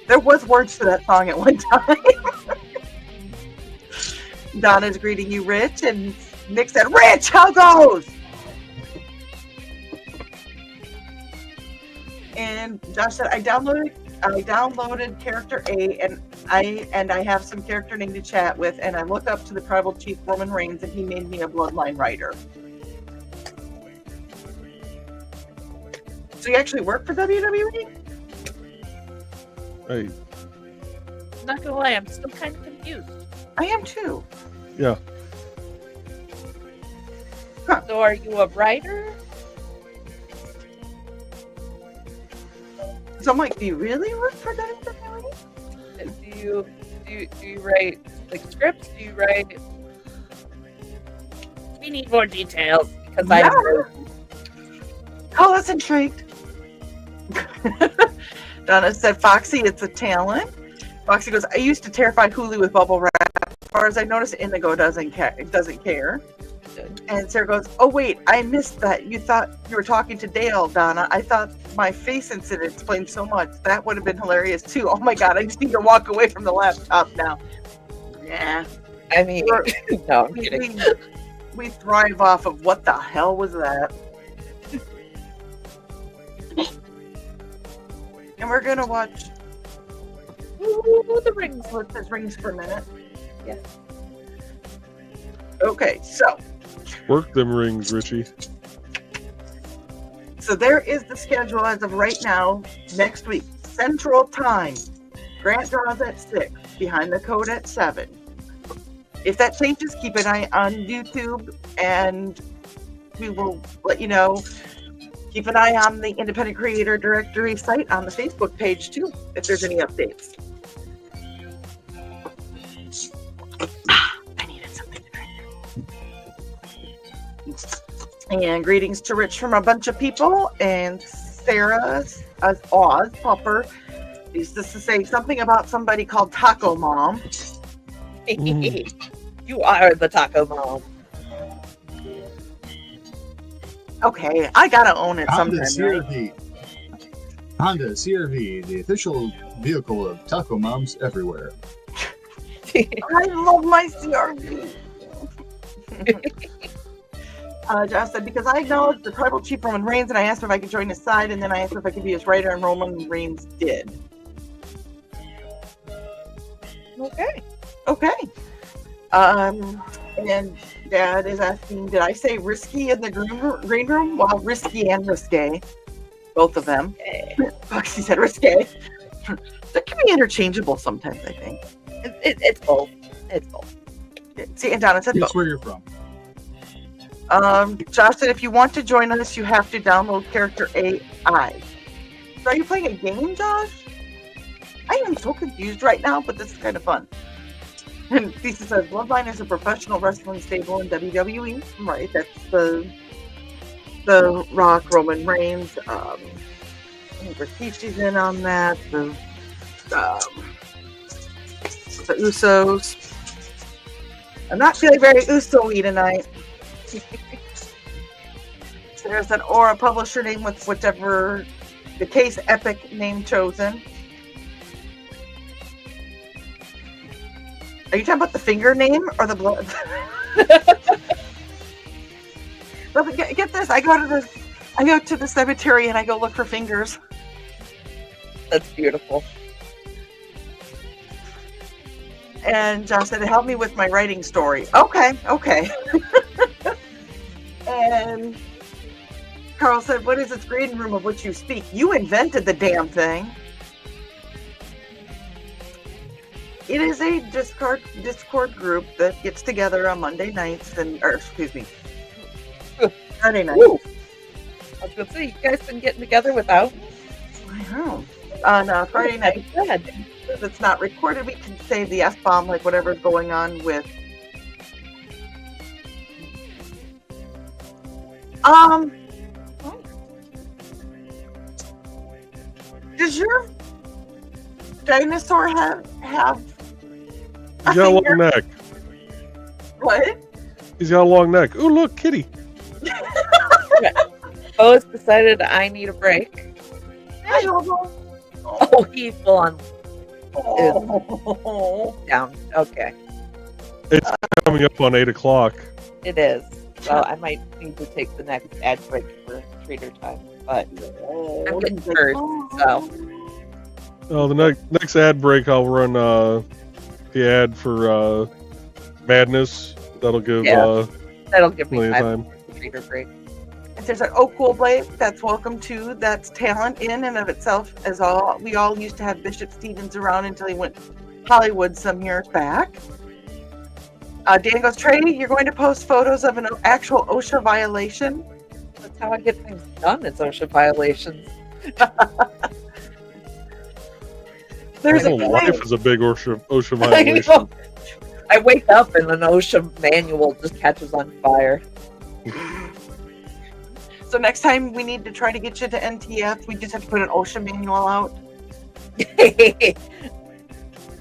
Speaker 2: There was words to that song at one time. Donna's greeting you, Rich, and Nick said, Rich, how goes? And Josh said, I downloaded character A, and I have some character name to chat with, and I looked up to the tribal chief Roman Reigns, and he made me a bloodline writer. So you actually work for WWE?
Speaker 1: Hey,
Speaker 3: Not gonna lie, I'm still kind of confused.
Speaker 2: I am too.
Speaker 1: yeah.
Speaker 3: So, are you a writer?
Speaker 2: So I'm like, do you really work for WWE?
Speaker 3: Do you write like scripts? Do you write? We need more details because
Speaker 2: Yeah.
Speaker 3: I'm.
Speaker 2: Oh, that's intrigued. Donna said, Foxy, it's a talent. Foxy goes, I used to terrify Hulu with bubble wrap. As far as I noticed, Indigo doesn't care. And Sarah goes, oh, wait, I missed that. You thought you were talking to Dale, Donna. I thought my face incident explained so much. That would have been hilarious, too. Oh, my God, I just need to walk away from the laptop now. Yeah.
Speaker 3: I mean, no, I'm kidding.
Speaker 2: We thrive off of what the hell was that? And we're going to watch
Speaker 3: Ooh, the rings.
Speaker 2: Let's just rings for a minute.
Speaker 3: Yeah.
Speaker 2: Okay, so
Speaker 1: Work them rings, Richie.
Speaker 2: there is the schedule as of right now. Next week, Central Time. Grant draws at 6. Behind the Code at 7. If that changes, keep an eye on YouTube, and we will let you know. Keep an eye on the Independent Creator Directory site on the Facebook page, too, if there's any updates. I needed something to drink. And greetings to Rich from a bunch of people. And Sarah's Oz Pupper used to say something about somebody called Taco Mom.
Speaker 3: You are the taco mom.
Speaker 2: Okay, I gotta own it
Speaker 4: Honda
Speaker 2: sometime. Right?
Speaker 4: CRV. Honda CRV, the official vehicle of Taco Moms everywhere.
Speaker 2: I love my CRV. Josh said, because I acknowledged the tribal chief Roman Reigns, and I asked him if I could join his side, and then I asked him if I could be his writer, and Roman Reigns did.
Speaker 3: Okay.
Speaker 2: Okay. And Dad is asking, did I say risky in the green room? Well, risky and risque, both of them. Foxy said risque. That can be interchangeable sometimes, I think.
Speaker 3: It's both. It's both.
Speaker 2: See, and Donna said
Speaker 6: Guess
Speaker 2: both.
Speaker 6: where you're from.
Speaker 2: Josh said, if you want to join us, you have to download character AI. So are you playing a game, Josh? I am so confused right now, but this is kind of fun. And Lisa says, Bloodline is a professional wrestling stable in WWE. Right, that's the Rock, Roman Reigns, Rikishi's in on that, the Usos. I'm not feeling very Uso-y tonight. There's an Aura publisher name with whichever the case Epic name chosen. Are you talking about the finger name or the blood? But get this, I go to the cemetery and I go look for fingers.
Speaker 3: That's beautiful.
Speaker 2: And Josh said, help me with my writing story. Okay. And Carl said, what is this green room of which you speak? You invented the damn thing. It is a Discord group that gets together on Monday nights Friday nights.
Speaker 3: Woo. I was gonna say, you guys been getting together without me?
Speaker 2: I know. On Friday night,
Speaker 3: Good.
Speaker 2: if it's not recorded, we can say the F-bomb, like whatever's going on with. Does your dinosaur have
Speaker 1: He's got a long neck.
Speaker 2: what?
Speaker 1: He's got a long neck. Ooh, look, kitty.
Speaker 3: Bo's decided I need a break.
Speaker 2: Hi, Lobo.
Speaker 3: Oh, he full on
Speaker 2: Oh.
Speaker 3: down. Okay,
Speaker 1: Coming up on 8 o'clock.
Speaker 3: it is. So I might need to take the next ad break for treater time. But I'm getting first, so
Speaker 1: Oh, the next ad break, I'll run the ad for Madness. That'll give
Speaker 3: Yeah. that'll give me
Speaker 1: plenty of
Speaker 3: time
Speaker 1: time.
Speaker 3: for the treater break.
Speaker 2: If there's an oh cool blade, that's welcome too. That's talent in and of itself. As all we all used to have Bishop Stevens around until he went Hollywood some years back. Dan goes, Trey, you're going to post photos of an actual OSHA violation.
Speaker 3: That's how I get things done. It's OSHA violations.
Speaker 2: There's
Speaker 1: My
Speaker 2: a
Speaker 1: whole life is a big OSHA
Speaker 3: I
Speaker 1: violation.
Speaker 3: know. I wake up and an OSHA manual just catches on fire.
Speaker 2: So next time we need to try to get you to NTF, we just have to put an OSHA manual out.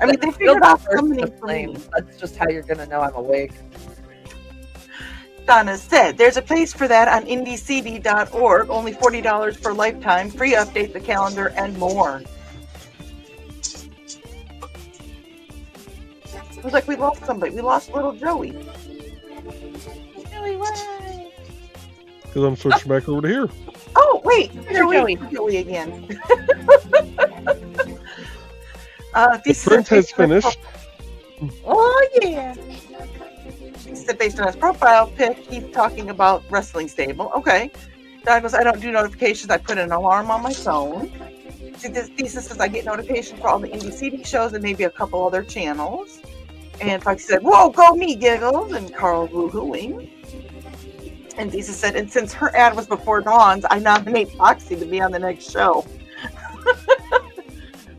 Speaker 2: I mean, they
Speaker 3: You'll
Speaker 2: figured
Speaker 3: be
Speaker 2: out
Speaker 3: first
Speaker 2: something
Speaker 3: to
Speaker 2: for me.
Speaker 3: blame. That's just how you're gonna know I'm awake.
Speaker 2: Donna said, there's a place for that on indiecd.org. Only $40 for lifetime. Free update the calendar and more. It was like we lost somebody. We lost little Joey.
Speaker 3: Joey, why?
Speaker 1: Because I'm switching back over to here.
Speaker 2: Oh, wait.
Speaker 3: Joey.
Speaker 2: Joey again.
Speaker 1: The
Speaker 2: Thesis
Speaker 1: print
Speaker 2: said,
Speaker 1: has finished.
Speaker 3: Oh yeah.
Speaker 2: He said based on his profile pic, he's talking about Wrestling Stable. Okay. Don goes, I don't do notifications. I put an alarm on my phone. Thesis says I get notifications for all the indie CD shows and maybe a couple other channels. And Foxy said, whoa, go me, giggles. And Carl woohooing. And Thesis said, and since her ad was before Dawn's, I nominate Foxy to be on the next show.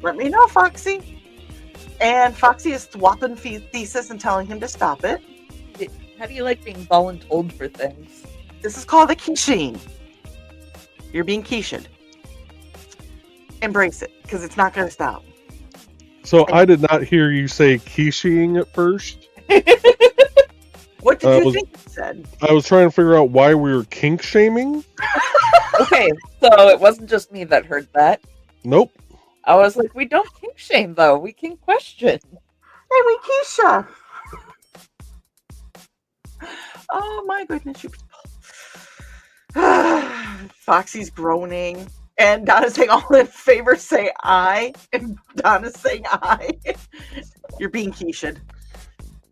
Speaker 2: Let me know, Foxy. And Foxy is swapping Thesis and telling him to stop it.
Speaker 3: How do you like being voluntold for things?
Speaker 2: This is called a quiching. You're being quiching. Embrace it, because it's not going to stop.
Speaker 1: So I did not hear you say quicheing at first.
Speaker 2: What did you
Speaker 1: was-
Speaker 2: think you said?
Speaker 1: I was trying to figure out why we were kink shaming.
Speaker 3: Okay, so it wasn't just me that heard that.
Speaker 1: Nope.
Speaker 3: I was like, we don't kink shame though. We kink question.
Speaker 2: Hey, we Keisha. Oh my goodness, you people. Foxy's groaning. And Donna's saying all in favor say I. And Donna's saying I. You're being quicha'd.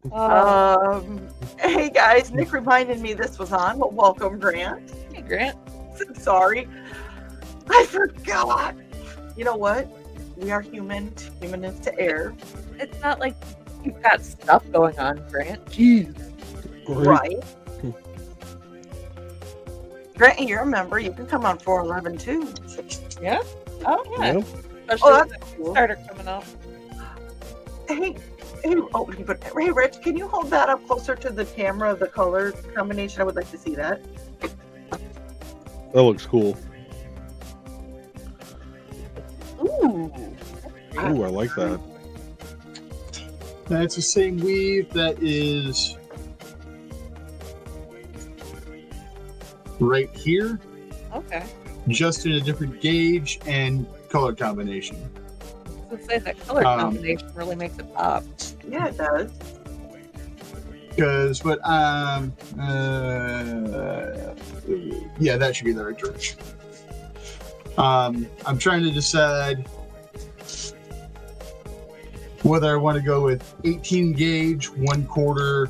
Speaker 2: Hey guys, Nick reminded me this was on. Well, welcome, Grant.
Speaker 3: Hey, Grant.
Speaker 2: I'm sorry. I forgot. You know what? We are human. Human is to err.
Speaker 3: It's not like you've got stuff going on, Grant. Jeez.
Speaker 2: Right. Grant, you're a member. You can come on 411 too.
Speaker 3: Yeah? Oh, yeah.
Speaker 1: Yep.
Speaker 3: Especially
Speaker 2: that's
Speaker 3: with the
Speaker 2: cool.
Speaker 3: starter coming up.
Speaker 2: Hey, hey, Rich, can you hold that up closer to the camera, the color combination? I would like to see that.
Speaker 1: That looks cool.
Speaker 3: Ooh.
Speaker 1: Ooh, I like that.
Speaker 4: That's the same weave that is right here,
Speaker 3: Okay.
Speaker 4: just in a different gauge and color combination.
Speaker 3: I was gonna say that color
Speaker 4: Um,
Speaker 3: combination really makes it pop.
Speaker 2: Yeah, it does.
Speaker 4: Because, but yeah, that should be the right direction. I'm trying to decide whether I want to go with 18 gauge 1/4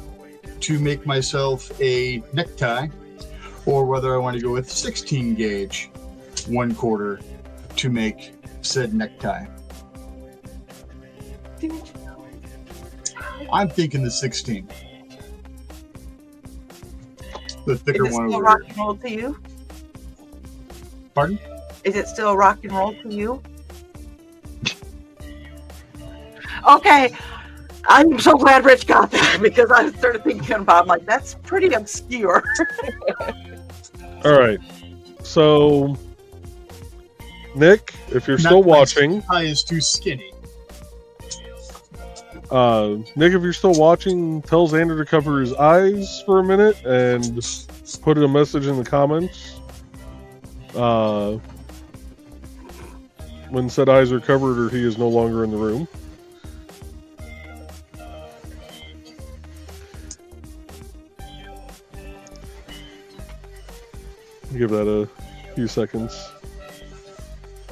Speaker 4: to make myself a necktie, or whether I want to go with 16 gauge 1/4 to make said necktie. I'm thinking the 16. The thicker
Speaker 2: Is it
Speaker 4: one
Speaker 2: still
Speaker 4: over
Speaker 2: rock
Speaker 4: here.
Speaker 2: and roll to you?
Speaker 4: Pardon?
Speaker 2: Is it still rock and roll to you? Okay. I'm so glad Rich got that because I started thinking about, I'm like, that's pretty obscure.
Speaker 1: All right. So, Nick, if you're
Speaker 4: Not
Speaker 1: still
Speaker 4: my
Speaker 1: watching,
Speaker 4: tie is too skinny.
Speaker 1: Nick, if you're still watching, tell Xander to cover his eyes for a minute and put a message in the comments. When said eyes are covered or he is no longer in the room. Give that a few seconds.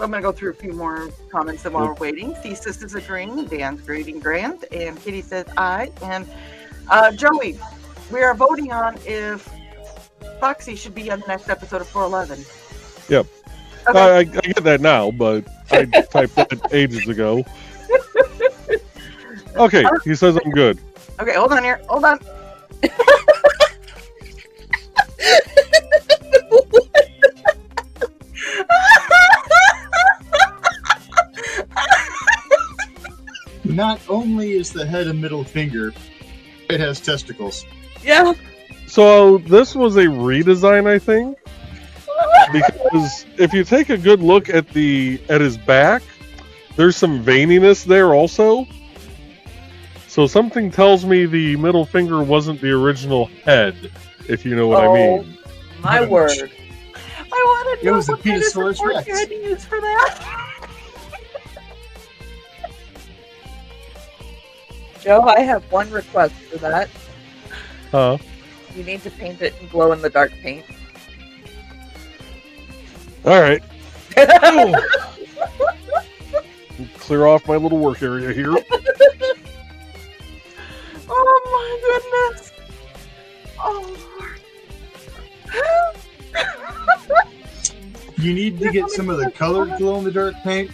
Speaker 2: I'm going to go through a few more comments while we're waiting. Thesis is agreeing. Dan's greeting Grant. And Kitty says aye. And Joey, we are voting on if Foxy should be on the next episode of 411.
Speaker 1: Yep.
Speaker 2: Okay.
Speaker 1: I get that now, but I typed that ages ago. Okay, he says I'm good.
Speaker 2: Okay, hold on here. Hold on.
Speaker 4: Not only is the head a middle finger, it has testicles.
Speaker 3: Yeah.
Speaker 1: So this was a redesign, I think, because if you take a good look at his back, there's some veininess there also. So something tells me the middle finger wasn't the original head, if you know what I mean.
Speaker 3: My word.
Speaker 2: I wanted to
Speaker 4: It
Speaker 2: know
Speaker 4: was a
Speaker 2: what kind of
Speaker 4: Petasaurus
Speaker 2: support
Speaker 4: Rex.
Speaker 2: you had to use for that.
Speaker 3: Joe, I have one request for that.
Speaker 1: Huh?
Speaker 3: You need to paint it in glow in the dark paint.
Speaker 1: All right. Clear off my little work area here.
Speaker 2: Oh my goodness. Oh Lord.
Speaker 4: You need to get some of the colored glow-in-the-dark paint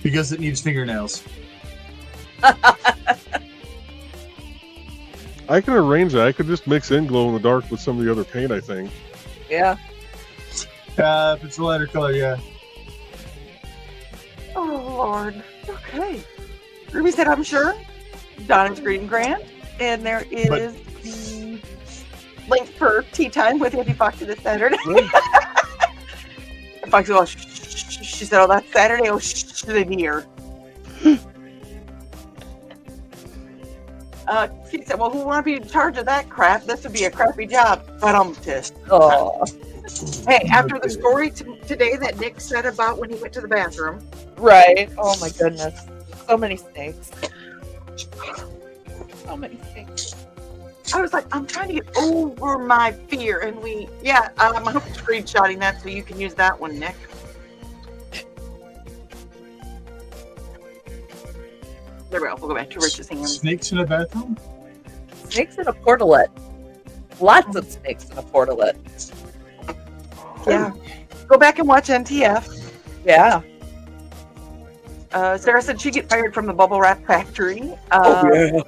Speaker 4: because it needs fingernails.
Speaker 1: I can arrange that. I could just mix in glow in the dark with some of the other paint, I think.
Speaker 3: Yeah.
Speaker 4: If it's a lighter color, yeah.
Speaker 2: Oh Lord. Okay. Ruby said, I'm sure. Donna's greeting Grant. And there is the link for tea time with Auntie Foxy this Saturday. Foxy, oh, she said, oh, that's Saturday. Oh, in here. She said, well, who want to be in charge of that crap? This would be a crappy job. But I'm pissed.
Speaker 3: Oh.
Speaker 2: Hey, after the story today that Nick said about when he went to the bathroom.
Speaker 3: Right. Oh my goodness. So many snakes. So many snakes.
Speaker 2: I was like, I'm trying to get over my fear. And I'm screenshotting that so you can use that one, Nick. There we go. We'll go back to Rich's hands.
Speaker 4: Snakes in a bathroom?
Speaker 3: Snakes in a portalet. Lots of snakes in a portalet.
Speaker 2: Yeah. Go back and watch NTF.
Speaker 3: Yeah.
Speaker 2: Sarah said she'd get fired from the bubble wrap factory.
Speaker 3: Yeah.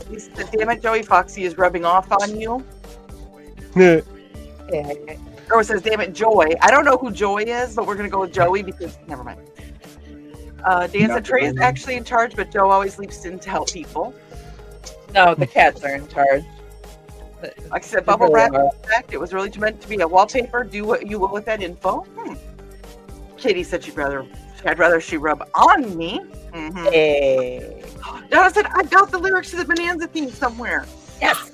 Speaker 2: He said, damn it, Joey, Foxy is rubbing off on you.
Speaker 1: Yeah.
Speaker 2: Or it says, damn it, Joy. I don't know who Joy is, but we're going to go with Joey because, never mind. Dan said, Trey is actually in charge, but Joe always leaps in to help people.
Speaker 3: No, the cats are in charge.
Speaker 2: Like I said, bubble wrap, in fact, it was really meant to be a wallpaper. Do what you will with that info. Katie said I'd rather she rub on me. Mm-hmm.
Speaker 3: Hey.
Speaker 2: Donna said, I got the lyrics to the Bonanza theme somewhere.
Speaker 3: Yes.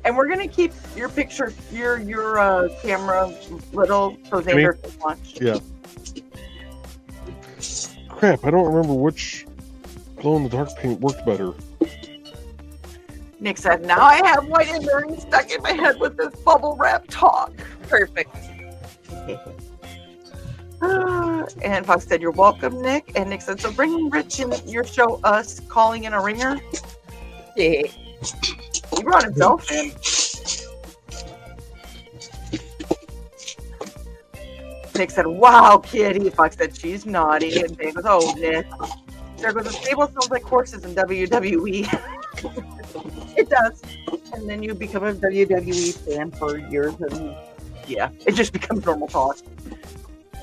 Speaker 2: And we're gonna keep your picture, your camera little so Xander can watch.
Speaker 1: Yeah. Crap, I don't remember which glow-in-the-dark paint worked better.
Speaker 2: Nick said, now I have white and burning stuck in my head with this bubble wrap talk.
Speaker 3: Perfect.
Speaker 2: And Fox said, you're welcome, Nick. And Nick said, so bringing Rich in your show, us calling in a ringer.
Speaker 3: Yeah.
Speaker 2: He brought himself in. Nick said, wow, kitty. Fox said, she's naughty. And Dave goes, oh, Nick. There goes, the stable sounds like horses in WWE. It does. And then you become a WWE fan for years. And yeah, it just becomes normal talk.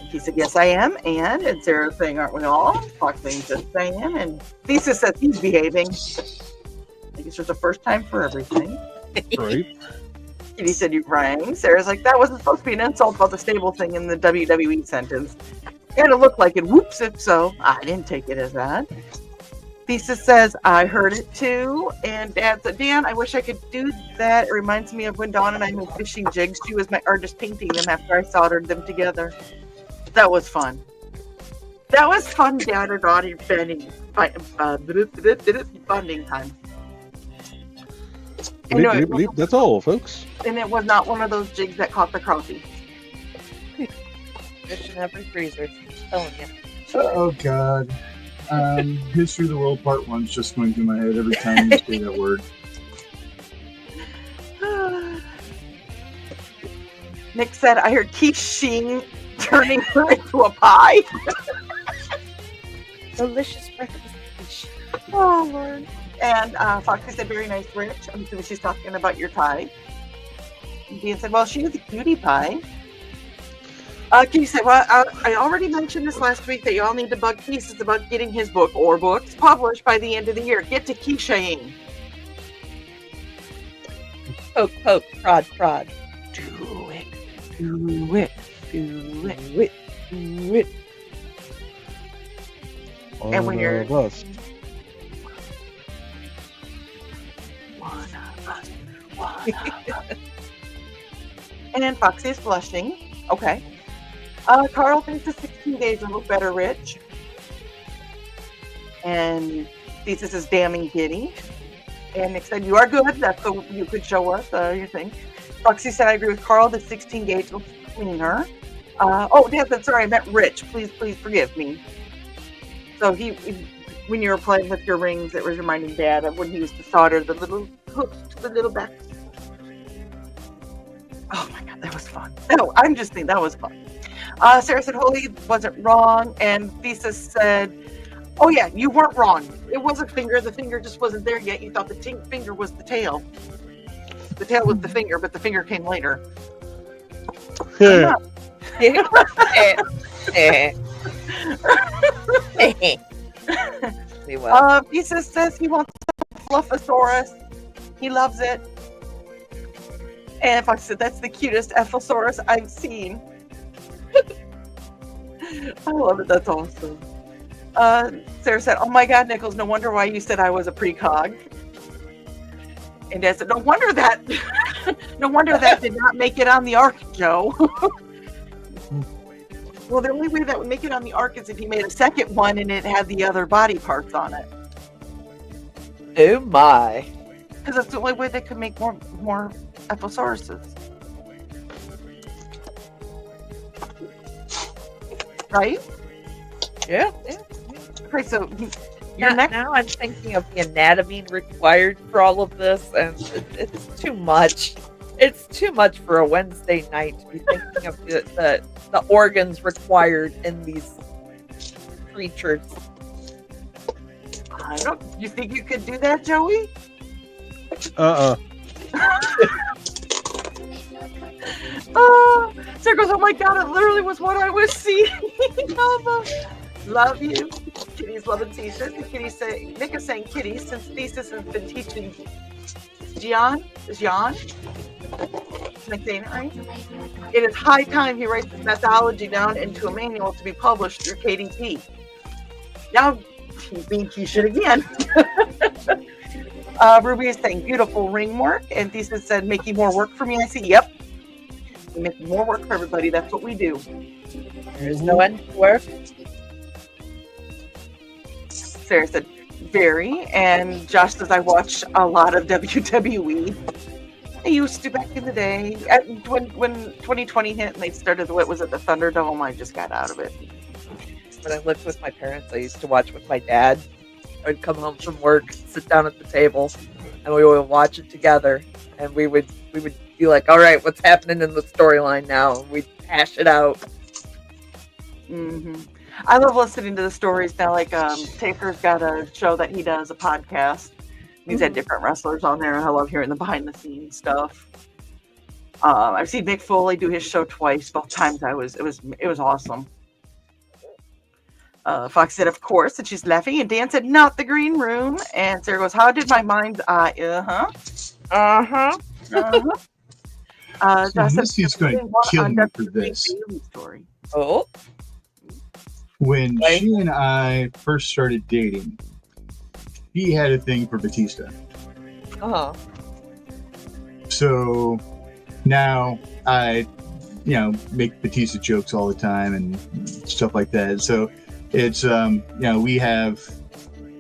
Speaker 2: He said, yes, I am. And Sarah's saying, aren't we all? Fox saying, just saying. And Lisa says, he's behaving. I guess there's a first time for everything.
Speaker 1: Right?
Speaker 2: And he said, you rang. Sarah's like, that wasn't supposed to be an insult about the stable thing in the WWE sentence. And it looked like it. Whoops, if so. I didn't take it as that. Lisa says, I heard it too. And Dad said, Dan, I wish I could do that. It reminds me of when Dawn and I made fishing jigs. She was my artist painting them after I soldered them together. That was fun. That was fun, Dad and Donnie bonding time.
Speaker 1: Bleep, that's all, folks.
Speaker 2: And it was not one of those jigs that caught the crappie.
Speaker 3: Fish in every freezer. I'm telling you.
Speaker 4: Oh God. History of the World Part 1's just going through my head every time you say that word.
Speaker 2: Nick said, I heard quiche turning her into a pie.
Speaker 3: Delicious breakfast fish.
Speaker 2: Oh, Lord. And Foxy said, very nice, Rich. I'm assuming she's talking about your tie. And Dean said, well, she is a cutie pie. Kitty said, well, I already mentioned this last week that y'all need to bug Pieces about getting his book or books published by the end of the year. Get to quicheing.
Speaker 3: Poke, poke, prod, prod.
Speaker 2: Do it. Do it. Do it.
Speaker 3: Do it. Do it.
Speaker 2: And when you're-
Speaker 1: One of us.
Speaker 2: One of us. One of us. And Foxy is blushing. Okay. Carl thinks the 16 days will look better, Rich. And Thesis is damning giddy. And Nick said, you are good. That's so you could show us your thing. Foxy said, I agree with Carl. The 16 gauge looks cleaner. Dad said, sorry, I meant Rich. Please forgive me. So when you were playing with your rings, it was reminding Dad of when he used to solder the little hooks to the little back. Oh my God, that was fun. No, I'm just saying that was fun. Sarah said, Holy wasn't wrong. And Thesis said, oh yeah, you weren't wrong. It was a finger. The finger just wasn't there yet. You thought the finger was the tail. The tail was the finger, but the finger came later.
Speaker 1: Yeah.
Speaker 2: Thesis says he wants a Fluffosaurus. He loves it. And Fox said, that's the cutest Ephosaurus I've seen. I love it. That's awesome. Sarah said, oh my God, Nichols, no wonder why you said I was a precog. And Dad said, no wonder that did not make it on the Ark, Joe. Well, the only way that would make it on the Ark is if he made a second one and it had the other body parts on it.
Speaker 3: Oh my.
Speaker 2: Because that's the only way they could make more Ephosauruses. Right?
Speaker 3: Yeah.
Speaker 2: Okay, so Your next
Speaker 3: Now I'm thinking of the anatomy required for all of this, and it's too much. It's too much for a Wednesday night to be thinking of the organs required in these creatures.
Speaker 2: I don't. You think you could do that, Joey? Sarah goes, oh my god, it literally was what I was seeing. Love you. Kitty's loving thesis. Kitty's saying, Nick is saying kitty since thesis has been teaching Gian. Is Jan? Am I saying it right? It is high time he writes his methodology down into a manual to be published through KDP. Now, he should again. Ruby is saying beautiful ring work, and Thesis said making more work for me. I see. Yep, we're making more work for everybody. That's what we do.
Speaker 3: There is no end to work.
Speaker 2: Sarah said very, and Josh says I watch a lot of WWE. I used to back in the day. When 2020 hit and they started what was it, the Thunderdome, I just got out of it.
Speaker 3: When I lived with my parents, I used to watch with my dad. I'd come home from work, sit down at the table, and we would watch it together. And we would be like, "All right, what's happening in the storyline now?" And we'd hash it out.
Speaker 2: Mm-hmm. I love listening to the stories now. Like Taker's got a show that he does, a podcast. He's had different wrestlers on there, and I love hearing the behind-the-scenes stuff. I've seen Mick Foley do his show twice. Both times it was awesome. Fox said, of course, and she's laughing. And Dan said, not the green room. And Sarah goes, how did my mind's eye?
Speaker 4: Misty's going to kill me for this.
Speaker 2: Story.
Speaker 3: Oh.
Speaker 4: When she and I first started dating, she had a thing for Batista.
Speaker 3: Uh-huh.
Speaker 4: So now I, make Batista jokes all the time and stuff like that. So it's, we have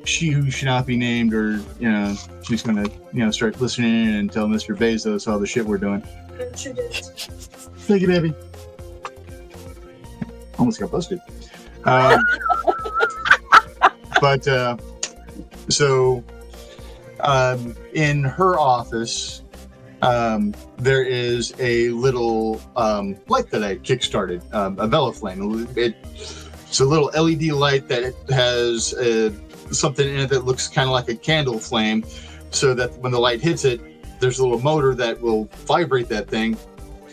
Speaker 4: she who should not be named, or, she's going to, start listening and tell Mr. Bezos all the shit we're doing. Thank you, baby. Almost got busted. In her office, there is a little light that I kickstarted, a Vela Flame. It's a little LED light that has something in it that looks kind of like a candle flame, so that when the light hits it, there's a little motor that will vibrate that thing.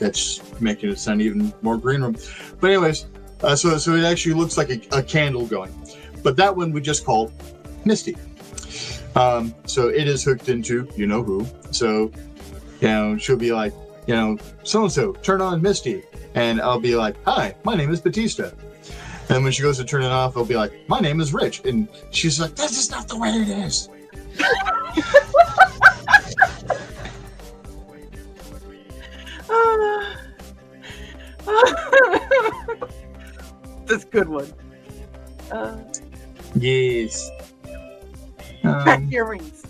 Speaker 4: That's making it sound even more green room. But anyways, so it actually looks like a candle going. But that one we just called Misty. So it is hooked into you-know-who. So, she'll be like, so-and-so, turn on Misty. And I'll be like, hi, my name is Batista. And when she goes to turn it off, I'll be like, my name is Rich. And she's like, this is not the way it is.
Speaker 2: That's a good one.
Speaker 4: Yes.
Speaker 2: Back earrings.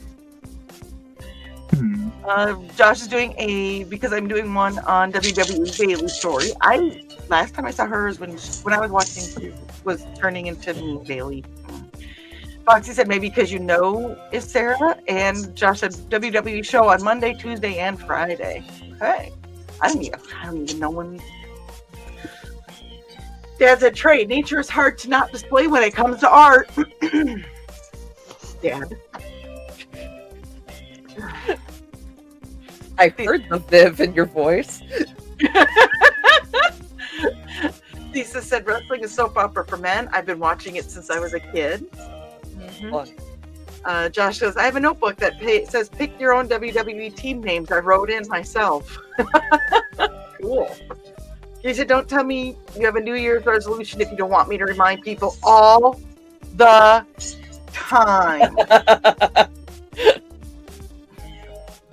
Speaker 2: Josh is doing because I'm doing one on WWE Bailey story. Last time I saw her is when I was watching, was turning into Bailey. Foxy said maybe because is Sarah, and Josh said WWE show on Monday, Tuesday, and Friday. Okay, I don't even know when. Dad said, Trey, nature is hard to not display when it comes to art. Dad.
Speaker 3: I heard the Viv in your voice.
Speaker 2: Lisa said, wrestling is soap opera for men. I've been watching it since I was a kid. Mm-hmm. Josh says, I have a notebook that says, pick your own WWE team names. I wrote in myself. Cool. He said, don't tell me you have a New Year's resolution if you don't want me to remind people all the time.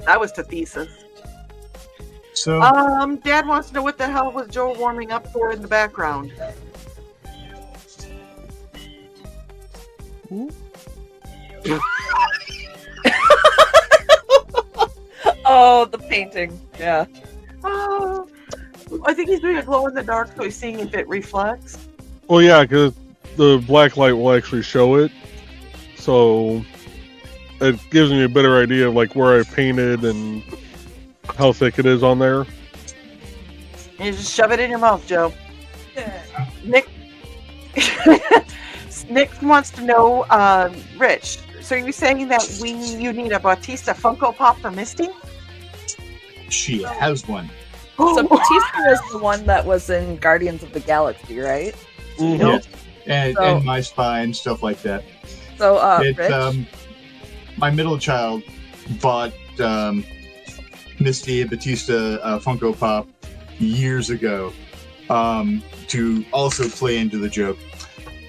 Speaker 2: That was to Thesis.
Speaker 4: So,
Speaker 2: Dad wants to know what the hell was Joe warming up for in the background.
Speaker 3: Oh, the painting. Yeah.
Speaker 2: Oh, I think he's doing a glow in the dark, so he's seeing if it reflects.
Speaker 1: Well, yeah, because the black light will actually show it. so it gives me a better idea of like where I painted and how thick it is on there.
Speaker 2: You just shove it in your mouth, Joe. Nick Nick wants to know, Rich, so are you saying that you need a Bautista Funko Pop for Misty?
Speaker 4: She has one.
Speaker 3: So Bautista was the one that was in Guardians of the Galaxy, right?
Speaker 1: Mhm.
Speaker 4: Yeah. And,
Speaker 3: So-
Speaker 4: and My Spy and stuff like that.
Speaker 3: So,
Speaker 4: It's
Speaker 3: Rich,
Speaker 4: my middle child bought Misty and Batista Funko Pop years ago to also play into the joke,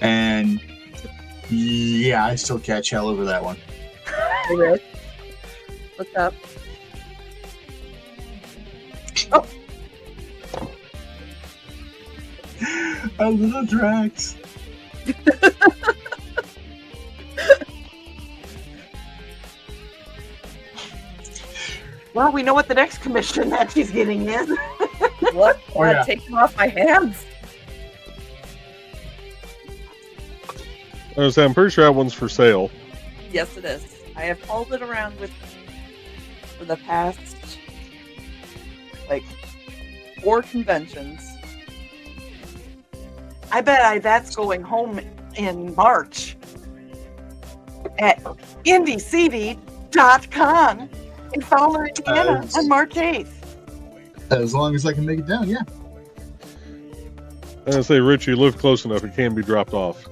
Speaker 4: and yeah, I still catch hell over that one.
Speaker 3: hey, Rich, what's up?
Speaker 4: A little Drax.
Speaker 2: Well, we know what the next commission that she's getting is.
Speaker 3: What?
Speaker 4: Oh, yeah.
Speaker 3: Take them off my hands.
Speaker 1: I'm pretty sure that one's for sale.
Speaker 3: Yes, it is. I have hauled it around with for the past like 4 conventions.
Speaker 2: I bet that's going home in March at IndieCD.com in Fowler, Indiana on March 8th.
Speaker 4: As long as I can make it down, yeah.
Speaker 1: I'm gonna say, Rich, you live close enough; it can be dropped off.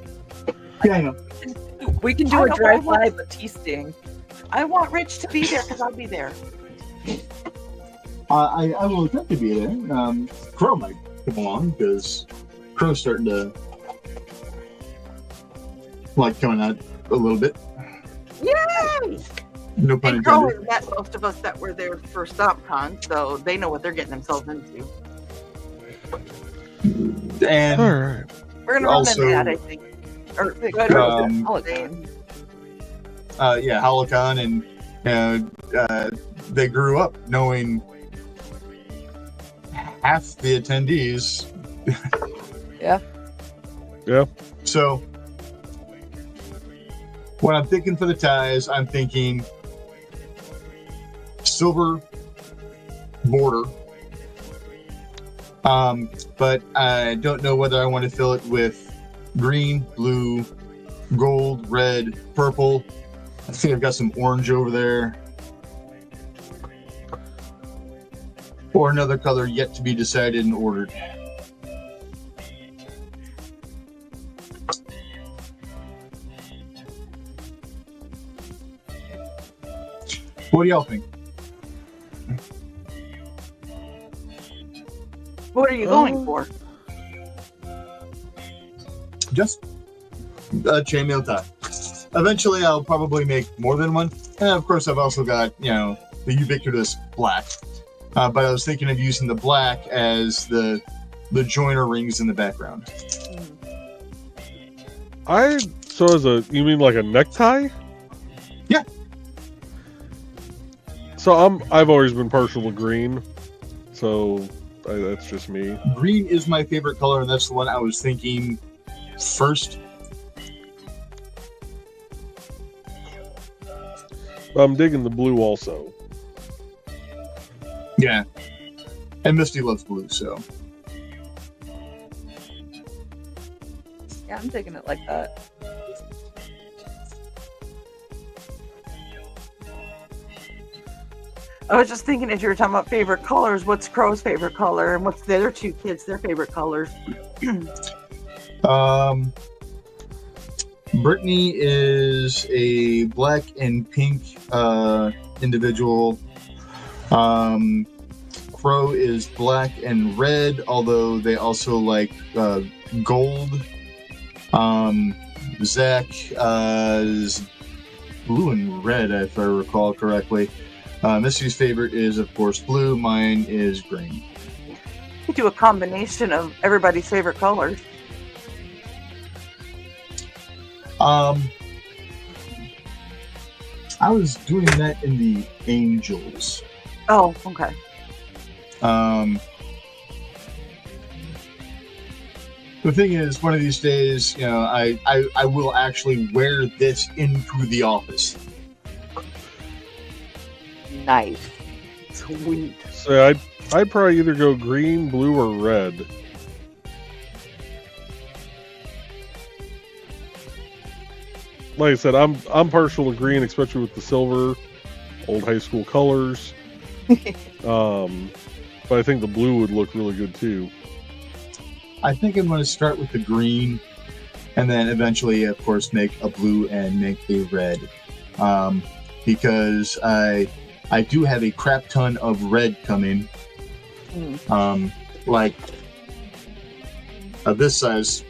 Speaker 4: Yeah, I know.
Speaker 3: We can do
Speaker 2: I
Speaker 3: a
Speaker 2: know,
Speaker 3: drive-by Batisting.
Speaker 2: I want Rich to be there because I'll be there.
Speaker 4: I will attempt to be there. Crow might come along because Crow's starting to like coming out a little bit.
Speaker 2: Yay!
Speaker 4: No pun
Speaker 2: And Crow
Speaker 4: intended.
Speaker 2: has met most of us that were there for StompCon, so they know what they're getting themselves into.
Speaker 4: And
Speaker 1: All right.
Speaker 2: We're gonna run
Speaker 4: Also,
Speaker 2: into that, I think. Or
Speaker 3: Hologram.
Speaker 4: yeah, Holocon, and they grew up knowing half the attendees.
Speaker 3: Yeah.
Speaker 1: Yeah.
Speaker 4: So when I'm thinking for the ties, I'm thinking silver border. But I don't know whether I want to fill it with green, blue, gold, red, purple. I think I've got some orange over there. Or another color yet to be decided and ordered. What do y'all think?
Speaker 2: What are you going for?
Speaker 4: Just a chainmail tie. Eventually, I'll probably make more than one. And of course, I've also got, the ubiquitous black. But I was thinking of using the black as the joiner rings in the background.
Speaker 1: You mean like a necktie?
Speaker 4: Yeah.
Speaker 1: So I've always been partial to green, so that's just me.
Speaker 4: Green is my favorite color, and that's the one I was thinking first.
Speaker 1: But I'm digging the blue also.
Speaker 4: Yeah. And Misty loves blue, so.
Speaker 3: Yeah, I'm taking it like that.
Speaker 2: I was just thinking, as you were talking about favorite colors, what's Crow's favorite color, and what's the other two kids' their favorite colors?
Speaker 4: Brittany is a black and pink individual. Crow is black and red, although they also like gold. Zach is blue and red, if I recall correctly. Misty's favorite is, of course, blue. Mine is green.
Speaker 2: We do a combination of everybody's favorite colors.
Speaker 4: I was doing that in the Angels.
Speaker 2: Oh, okay.
Speaker 4: The thing is, one of these days, I will actually wear this into the office.
Speaker 3: Nice.
Speaker 2: Sweet.
Speaker 1: So I'd probably either go green, blue, or red. Like I said, I'm partial to green, especially with the silver, old high school colors. But I think the blue would look really good too.
Speaker 4: I think I'm going to start with the green, and then eventually, of course, make a blue and make a red, because I do have a crap ton of red coming, like this size.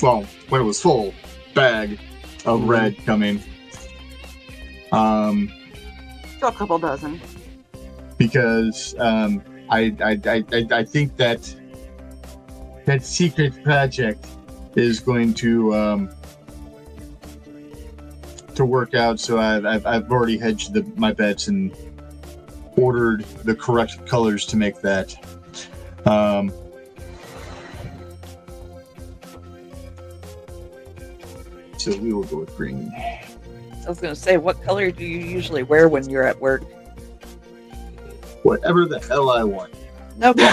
Speaker 4: Well, when it was full, bag of red coming.
Speaker 2: So a couple dozen.
Speaker 4: Because I think that secret project is going to work out. So I've already hedged my bets and ordered the correct colors to make that. So we will go with green.
Speaker 3: I was going to say, what color do you usually wear when you're at work?
Speaker 4: Whatever the hell I want.
Speaker 3: Okay.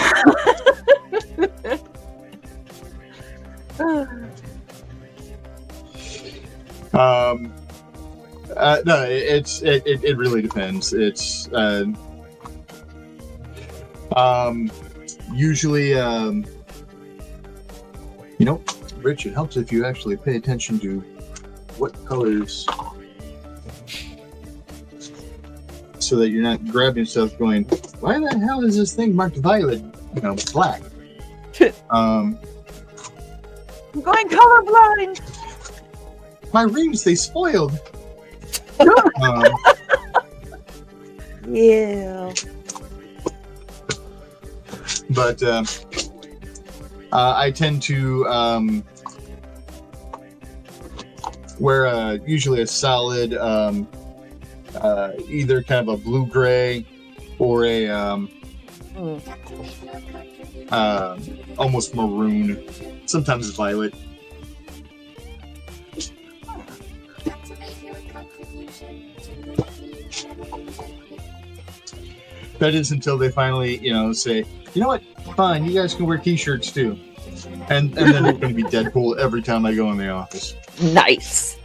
Speaker 4: No, it really depends. It's usually Rich, it helps if you actually pay attention to what colors, so that you're not grabbing stuff going, why the hell is this thing marked violet? Black.
Speaker 2: I'm going colorblind.
Speaker 4: My rings, they spoiled.
Speaker 3: Yeah.
Speaker 4: But I tend to wear usually a solid either kind of a blue-gray or a almost maroon, sometimes violet. That is until they finally, say, you know what? Fine, you guys can wear t-shirts too. And then it's going to be Deadpool every time I go in the office.
Speaker 3: Nice.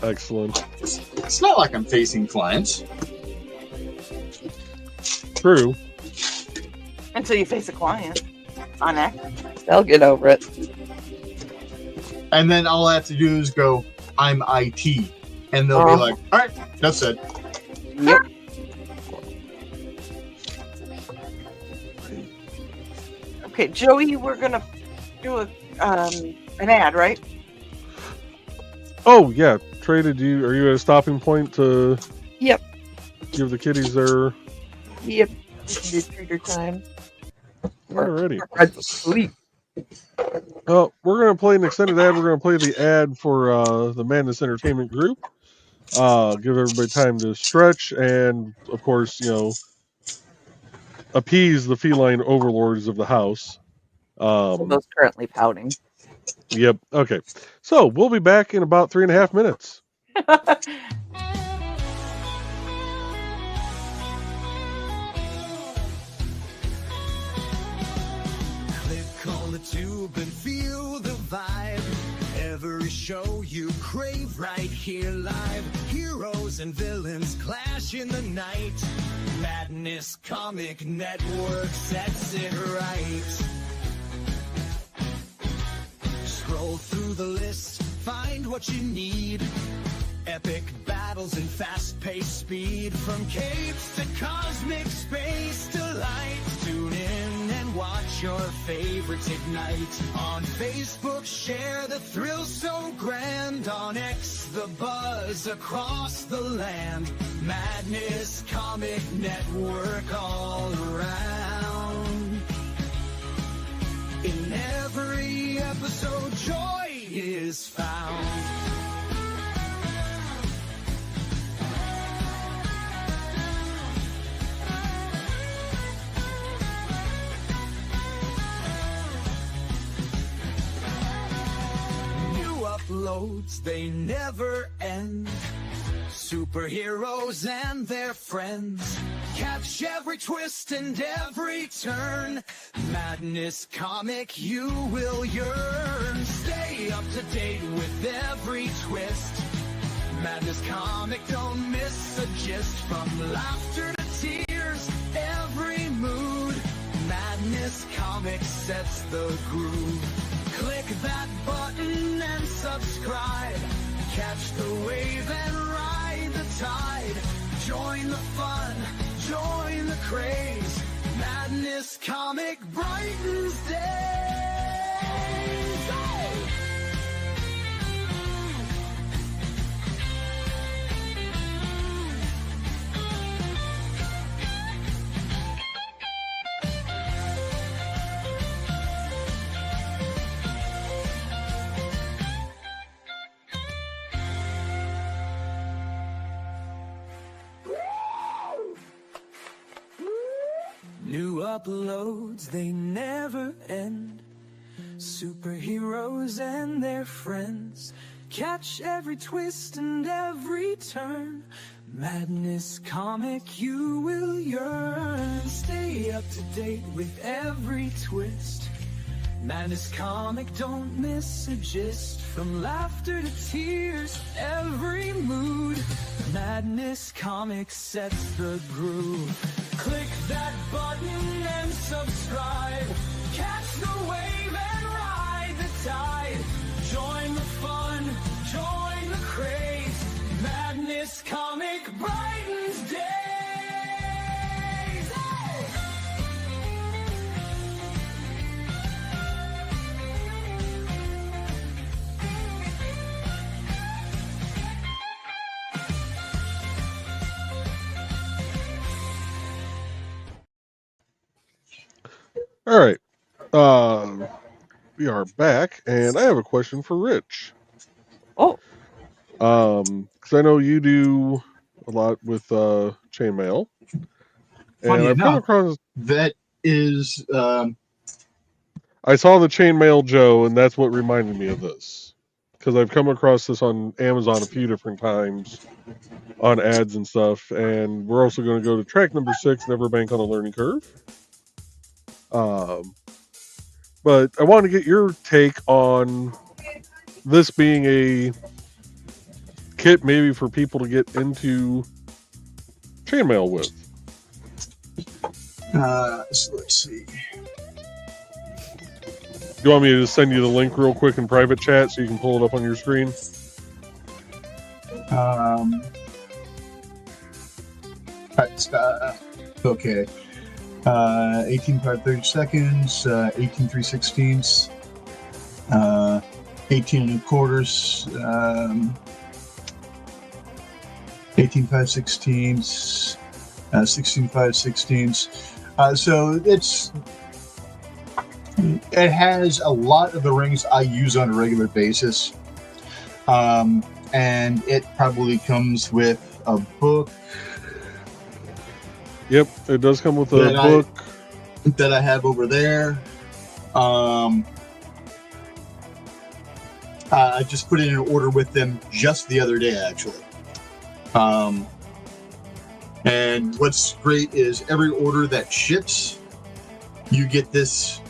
Speaker 1: Excellent.
Speaker 4: It's not like I'm facing clients.
Speaker 1: True.
Speaker 2: Until you face a client on act.
Speaker 3: They'll get over it.
Speaker 4: And then all I have to do is go, I'm IT. And they'll be like, all right, that's it.
Speaker 2: Yep. Okay, Joey, we're gonna do an ad, right?
Speaker 1: Oh yeah, traded you. Are you at a stopping point to?
Speaker 3: Yep.
Speaker 1: Give the kiddies their.
Speaker 3: Yep. We can do treater time.
Speaker 1: Alrighty.
Speaker 3: Red sleep.
Speaker 1: Well, we're gonna play an extended ad. We're gonna play the ad for the Madness Entertainment Group. Give everybody time to stretch, and of course, appease the feline overlords of the house.
Speaker 3: Those currently pouting.
Speaker 1: Yep. Okay. So we'll be back in about 3.5 minutes.
Speaker 6: Click on the tube and feel the vibe. Every show you crave right here live. Heroes and villains clash in the night. Madness Comic Network sets it right. Scroll through the list, find what you need. Epic battles and fast-paced speed. From capes to cosmic space delights. Tune in and watch your favorites ignite. On Facebook, share the thrill so grand. On X, the buzz across the land. Madness Comic Network all around. In every episode, joy is found. uploads, they never end. Superheroes and their friends, catch every twist and every turn. Madness Comic, you will yearn. Stay up to date with every twist. Madness Comic, don't miss a gist. From laughter to tears, every mood. Madness Comic sets the groove. Click that button and subscribe. Catch the wave and ride the tide. Join the fun, join the craze. Madness Comic brightens days. Hey! New uploads, they never end. Superheroes and their friends, catch every twist and every turn. Madness Comic, you will yearn. Stay up to date with every twist. Madness Comic, don't miss a gist. From laughter to tears, every mood. Madness Comic sets the groove. Click that button and subscribe. Catch the wave and ride the tide. Join the fun, join the craze. Madness Comic brightens days. Hey!
Speaker 1: All right. We are back, and I have a question for Rich.
Speaker 3: Oh,
Speaker 1: Because I know you do a lot with chainmail,
Speaker 4: Funny
Speaker 1: and I've come
Speaker 4: enough,
Speaker 1: across.
Speaker 4: that is
Speaker 1: I saw the chainmail Joe, and that's what reminded me of this. Because I've come across this on Amazon a few different times on ads and stuff, and we're also going to go to track number 6, Never Bank on a Learning Curve. But I want to get your take on this being a kit maybe for people to get into chainmail with.
Speaker 4: so let's see.
Speaker 1: Do you want me to just send you the link real quick in private chat so you can pull it up on your screen?
Speaker 4: Okay. 18 part 30 seconds, 18 3/16, 18 and a quarters, 18 5/16, 16 5/16. So it has a lot of the rings I use on a regular basis. And it probably comes with a book.
Speaker 1: Yep, it does come with a book.
Speaker 4: That I have over there. I just put in an order with them just the other day, actually. And what's great is every order that ships, you get this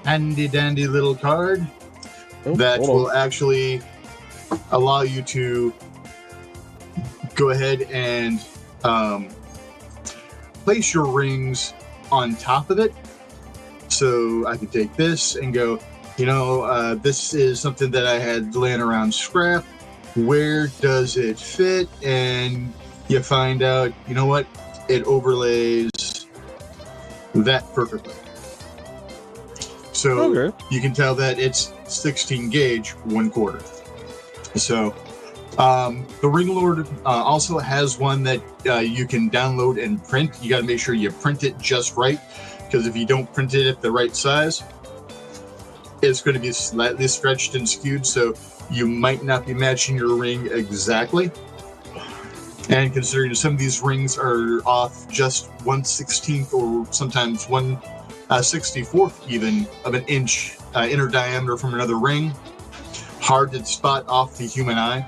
Speaker 4: handy dandy little card that will actually allow you to go ahead and place your rings on top of it. So I can take this and go, this is something that I had laying around scrap. Where does it fit? And you find out, you know what? It overlays that perfectly. So you can tell that it's 16 gauge 1/4. So the Ring Lord also has one that you can download and print. You got to make sure you print it just right, because if you don't print it at the right size, it's going to be slightly stretched and skewed, so you might not be matching your ring exactly. And considering some of these rings are off just 1/16 or sometimes 1/64 even of an inch inner diameter from another ring, hard to spot off the human eye.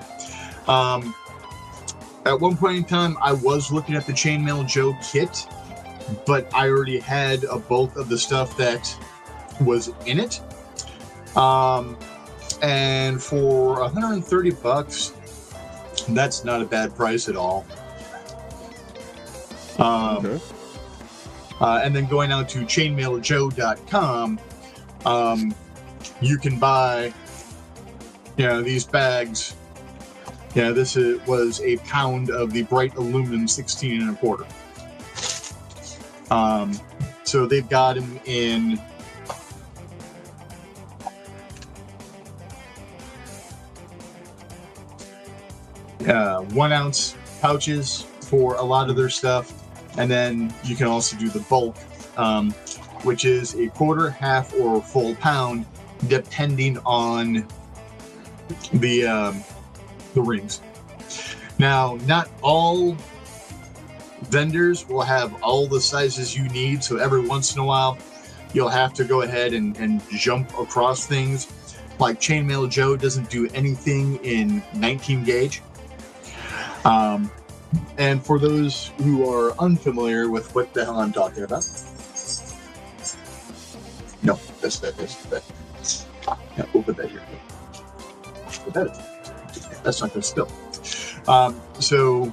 Speaker 4: At one point in time, I was looking at the Chainmail Joe kit, but I already had a bulk of the stuff that was in it. And for $130, that's not a bad price at all.
Speaker 1: Okay.
Speaker 4: And then going out to chainmailjoe.com, you can buy, these bags. This was a pound of the bright aluminum 16 1/4. So they've got them in 1 ounce pouches for a lot of their stuff. And then you can also do the bulk, which is a quarter, half, or full pound, depending on the rings. Now, not all vendors will have all the sizes you need, so every once in a while you'll have to go ahead and jump across things. Like Chainmail Joe doesn't do anything in 19 gauge. And for those who are unfamiliar with what the hell I'm talking about, no, that's that. Yeah, we'll put that here. Put that in. That's not going to spill. So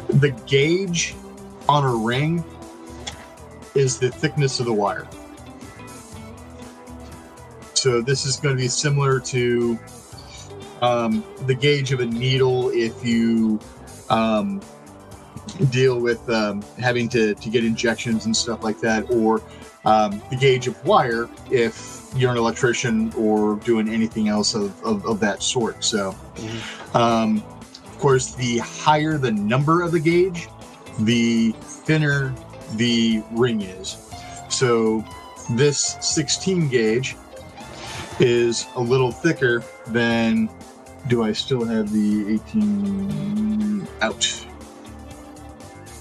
Speaker 4: the gauge on a ring is the thickness of the wire. So this is going to be similar to the gauge of a needle if you deal with having to get injections and stuff like that, or the gauge of wire if you're an electrician or doing anything else of that sort. So of course, the higher the number of the gauge, the thinner the ring is. So this 16 gauge is a little thicker than, do I still have the 18 out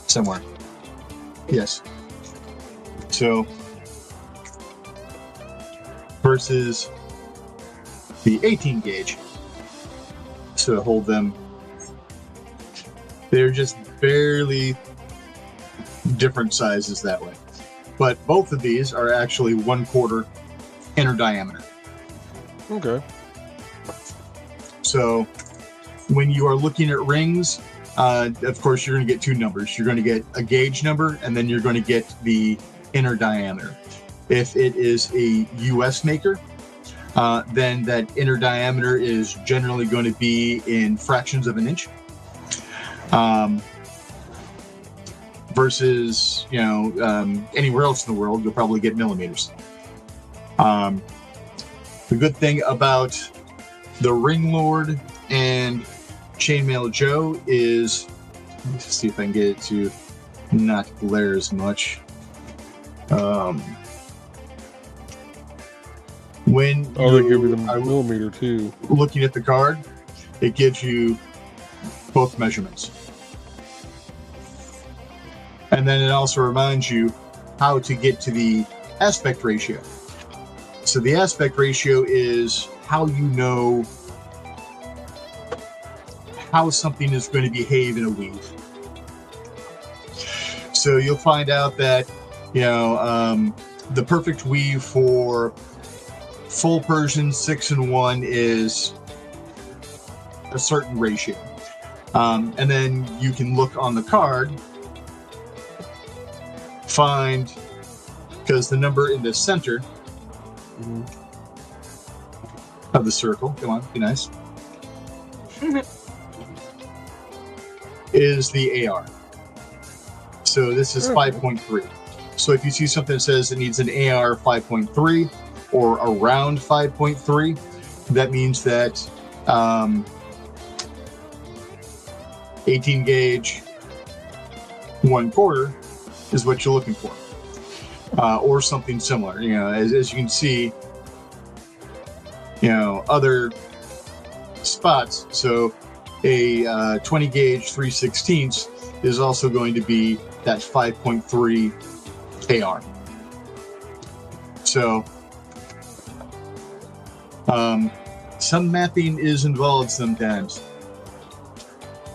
Speaker 4: somewhere? Yes. So versus the 18 gauge, to hold them, they're just barely different sizes that way. But both of these are actually 1/4 inner diameter.
Speaker 1: Okay.
Speaker 4: So when you are looking at rings, of course, you're going to get two numbers. You're going to get a gauge number, and then you're going to get the inner diameter. If it is a US maker, then that inner diameter is generally going to be in fractions of an inch. Versus, anywhere else in the world, you'll probably get millimeters. The good thing about the Ring Lord and Chainmail Joe is, let's see if I can get it to not glare as much. When
Speaker 1: They give you the
Speaker 4: are
Speaker 1: millimeter too.
Speaker 4: looking at the card, it gives you both measurements. And then it also reminds you how to get to the aspect ratio. So the aspect ratio is how you know how something is going to behave in a weave. So you'll find out that, the perfect weave for full Persian 6 and 1 is a certain ratio. And then you can look on the card, find, because the number in the center of the circle, come on, be nice, is the AR. So this is 5.3. So if you see something that says it needs an AR 5.3 or around 5.3, that means that 18 gauge 1/4 is what you're looking for, or something similar. As you can see, other spots. So a 20 gauge 3/16 is also going to be that 5.3 AR. So some mapping is involved sometimes.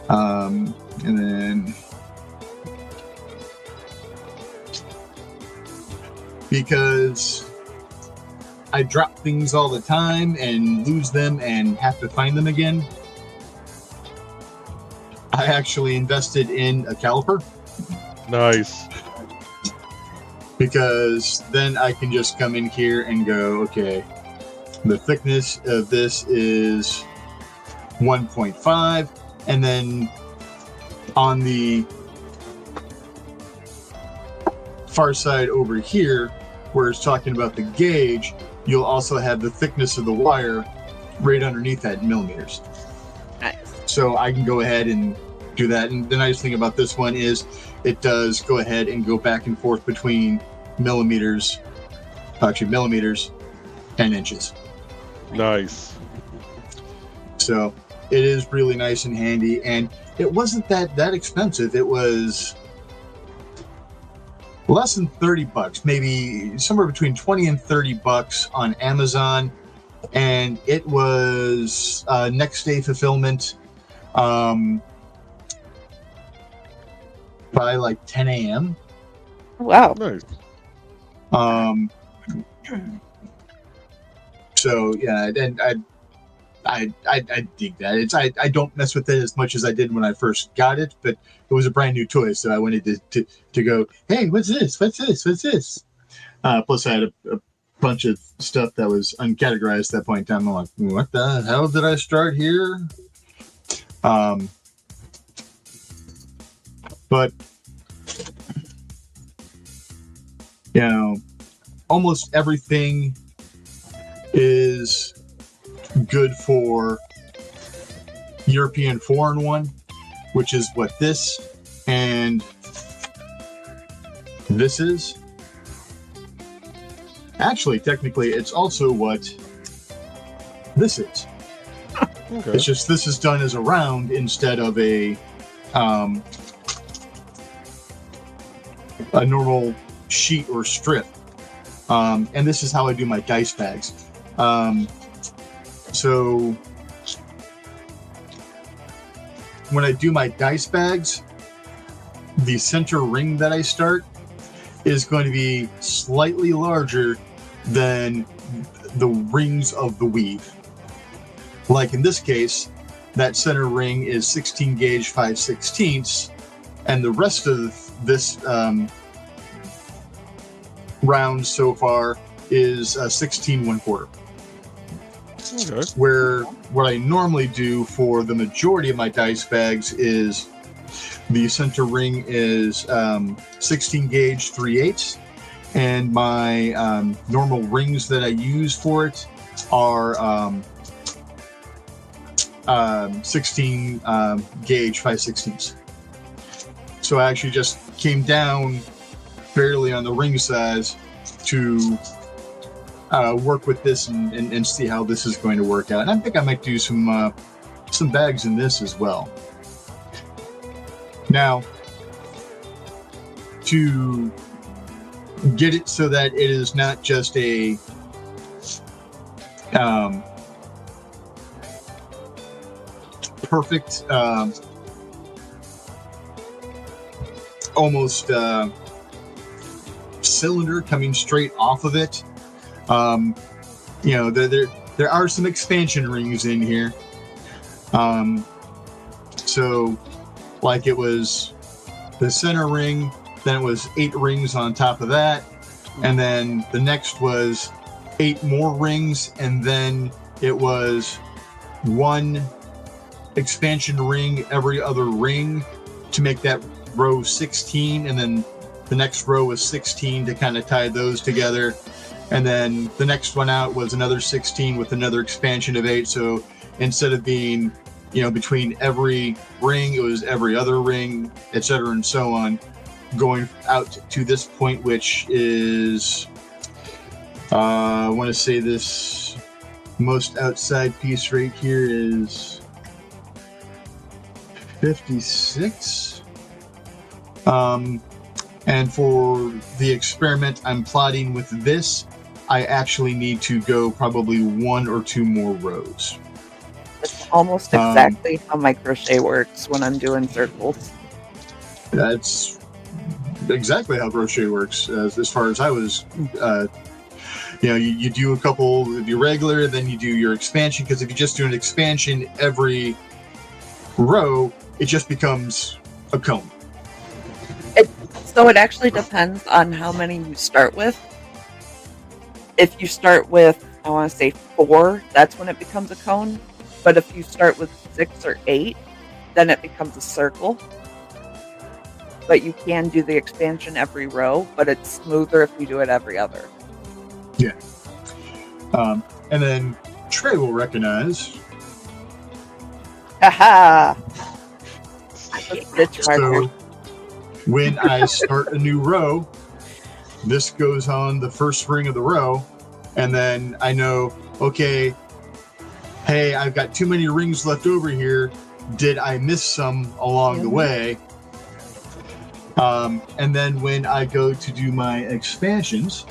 Speaker 4: And then because I drop things all the time and lose them and have to find them again, I actually invested in a caliper,
Speaker 1: Nice.
Speaker 4: because then I can just come in here and go, okay, the thickness of this is 1.5, and then on the far side over here, where it's talking about the gauge, you'll also have the thickness of the wire right underneath that in millimeters.
Speaker 3: Nice.
Speaker 4: So I can go ahead and do that. And the nice thing about this one is it does go ahead and go back and forth between millimeters and inches.
Speaker 1: Nice.
Speaker 4: So it is really nice and handy, and it wasn't that expensive. It was less than $30, maybe somewhere between 20 and $30 on Amazon, and it was next day fulfillment by like 10 a.m.
Speaker 3: Wow.
Speaker 1: Nice.
Speaker 4: So yeah, and I dig that. It's I don't mess with it as much as I did when I first got it, but it was a brand new toy, so I wanted to go, hey, what's this? What's this? What's this? Plus, I had a bunch of stuff that was uncategorized at that point in time. I'm like, what the hell did I start here? But you know, almost everything is good for European 4-in-1, which is what this and this is. Actually, technically, it's also what this is.
Speaker 1: Okay.
Speaker 4: It's just this is done as a round instead of a normal sheet or strip. And this is how I do my dice bags. So when I do my dice bags, the center ring that I start is going to be slightly larger than the rings of the weave. Like in this case, that center ring is 16 gauge 5/16, and the rest of this round so far is 16 1/4.
Speaker 1: Okay.
Speaker 4: Where what I normally do for the majority of my dice bags is the center ring is 16 gauge 3/8, and my normal rings that I use for it are 16 gauge 5/16. So I actually just came down barely on the ring size to work with this and see how this is going to work out. And I think I might do some bags in this as well. Now, to get it so that it is not just a perfect, almost cylinder coming straight off of it. You know, there are some expansion rings in here. So, like it was the center ring, then it was 8 rings on top of that, and then the next was 8 more rings, and then it was 1 expansion ring every other ring to make that row 16, and then the next row was 16 to kind of tie those together. And then the next one out was another 16 with another expansion of 8. So instead of being, you know, between every ring, it was every other ring, etc. and so on, going out to this point, which is, I want to say this most outside piece right here is 56. And for the experiment, I'm plotting with this I actually need to go probably 1 or 2 more rows.
Speaker 3: That's almost exactly how my crochet works when I'm doing circles.
Speaker 4: That's exactly how crochet works, as far as I was. You do a couple of your regular, then you do your expansion, because if you just do an expansion every row, it just becomes a cone.
Speaker 3: So it actually depends on how many you start with. If you start with, I want to say 4, that's when it becomes a cone. But if you start with 6 or 8, then it becomes a circle. But you can do the expansion every row, but it's smoother if you do it every other.
Speaker 4: Yeah. And then Trey will recognize.
Speaker 3: Haha! Stitch marker.
Speaker 4: So when I start a new row, this goes on the first ring of the row, and then I know, okay, hey, I've got too many rings left over here. Did I miss some along the way? And then when I go to do my expansions,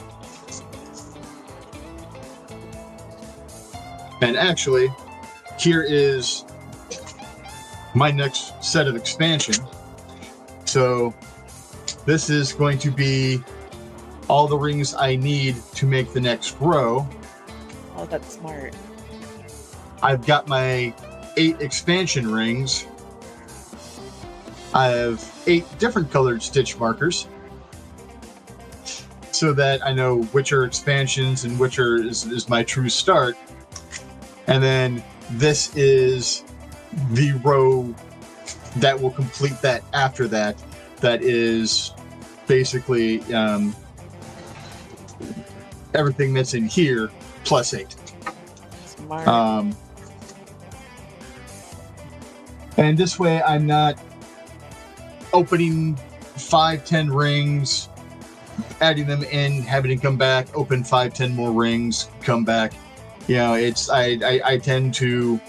Speaker 4: and actually, here is my next set of expansion. So this is going to be all the rings I need to make the next row.
Speaker 3: Oh, that's smart.
Speaker 4: I've got my 8 expansion rings. I have 8 different colored stitch markers, so that I know which are expansions and which is my true start. And then this is the row that will complete that after that. That is basically everything that's in here plus 8.
Speaker 3: Smart.
Speaker 4: And this way I'm not opening 5-10 rings, adding them in, having to come back, open 5-10 more rings, come back. You know, it's I tend to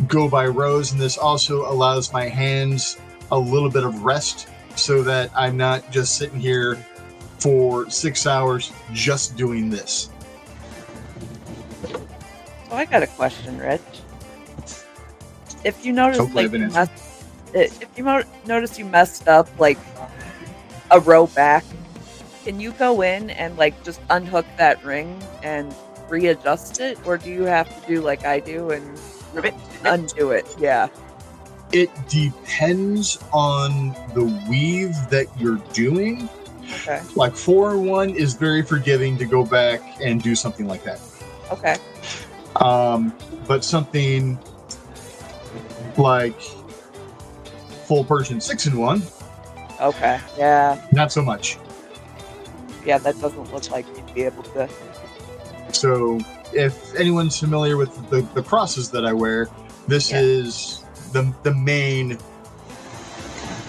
Speaker 4: go by rows, and this also allows my hands a little bit of rest, so that I'm not just sitting here for 6 hours just doing this.
Speaker 3: So I got a question, Rich. If you notice,
Speaker 4: Hopefully
Speaker 3: like, notice you messed up like a row back, can you go in and like just unhook that ring and readjust it, or do you have to do like I do and undo it? Yeah.
Speaker 4: It depends on the weave that you're doing.
Speaker 3: Okay.
Speaker 4: Like 4-in-1 is very forgiving to go back and do something like that.
Speaker 3: Okay.
Speaker 4: But something like full Persian 6-in-1,
Speaker 3: Okay. Yeah.
Speaker 4: not so much.
Speaker 3: Yeah, that doesn't look like you'd be able to.
Speaker 4: So if anyone's familiar with the crosses that I wear, this is the main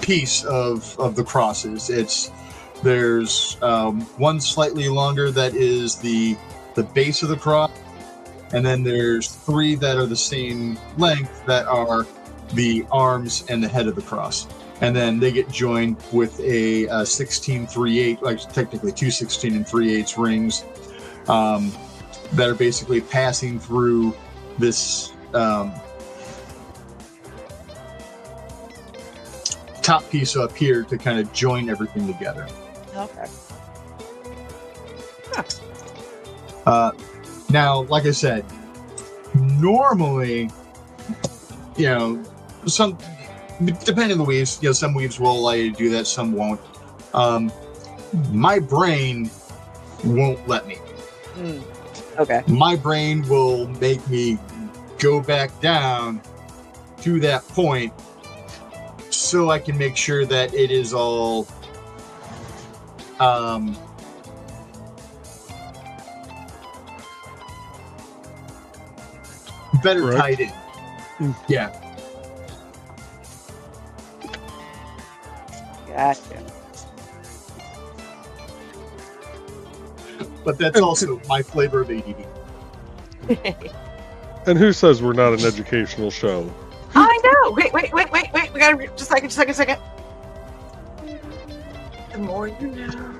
Speaker 4: piece of the crosses. There's one slightly longer that is the base of the cross, and then there's 3 that are the same length that are the arms and the head of the cross, and then they get joined with a 16 3/8, like technically 2 16 3/8 rings that are basically passing through this top piece up here to kind of join everything together.
Speaker 3: Okay.
Speaker 4: Now, like I said, normally, some, depending on the weaves, some weaves will allow you to do that, some won't. My brain won't let me.
Speaker 3: Okay.
Speaker 4: My brain will make me go back down to that point so I can make sure that it is all better
Speaker 1: Correct.
Speaker 4: tied in. Yeah.
Speaker 3: Gotcha.
Speaker 4: But that's also my flavor of ADD.
Speaker 1: And who says we're not an educational show?
Speaker 2: I know. Wait. We gotta just a second. The more you know.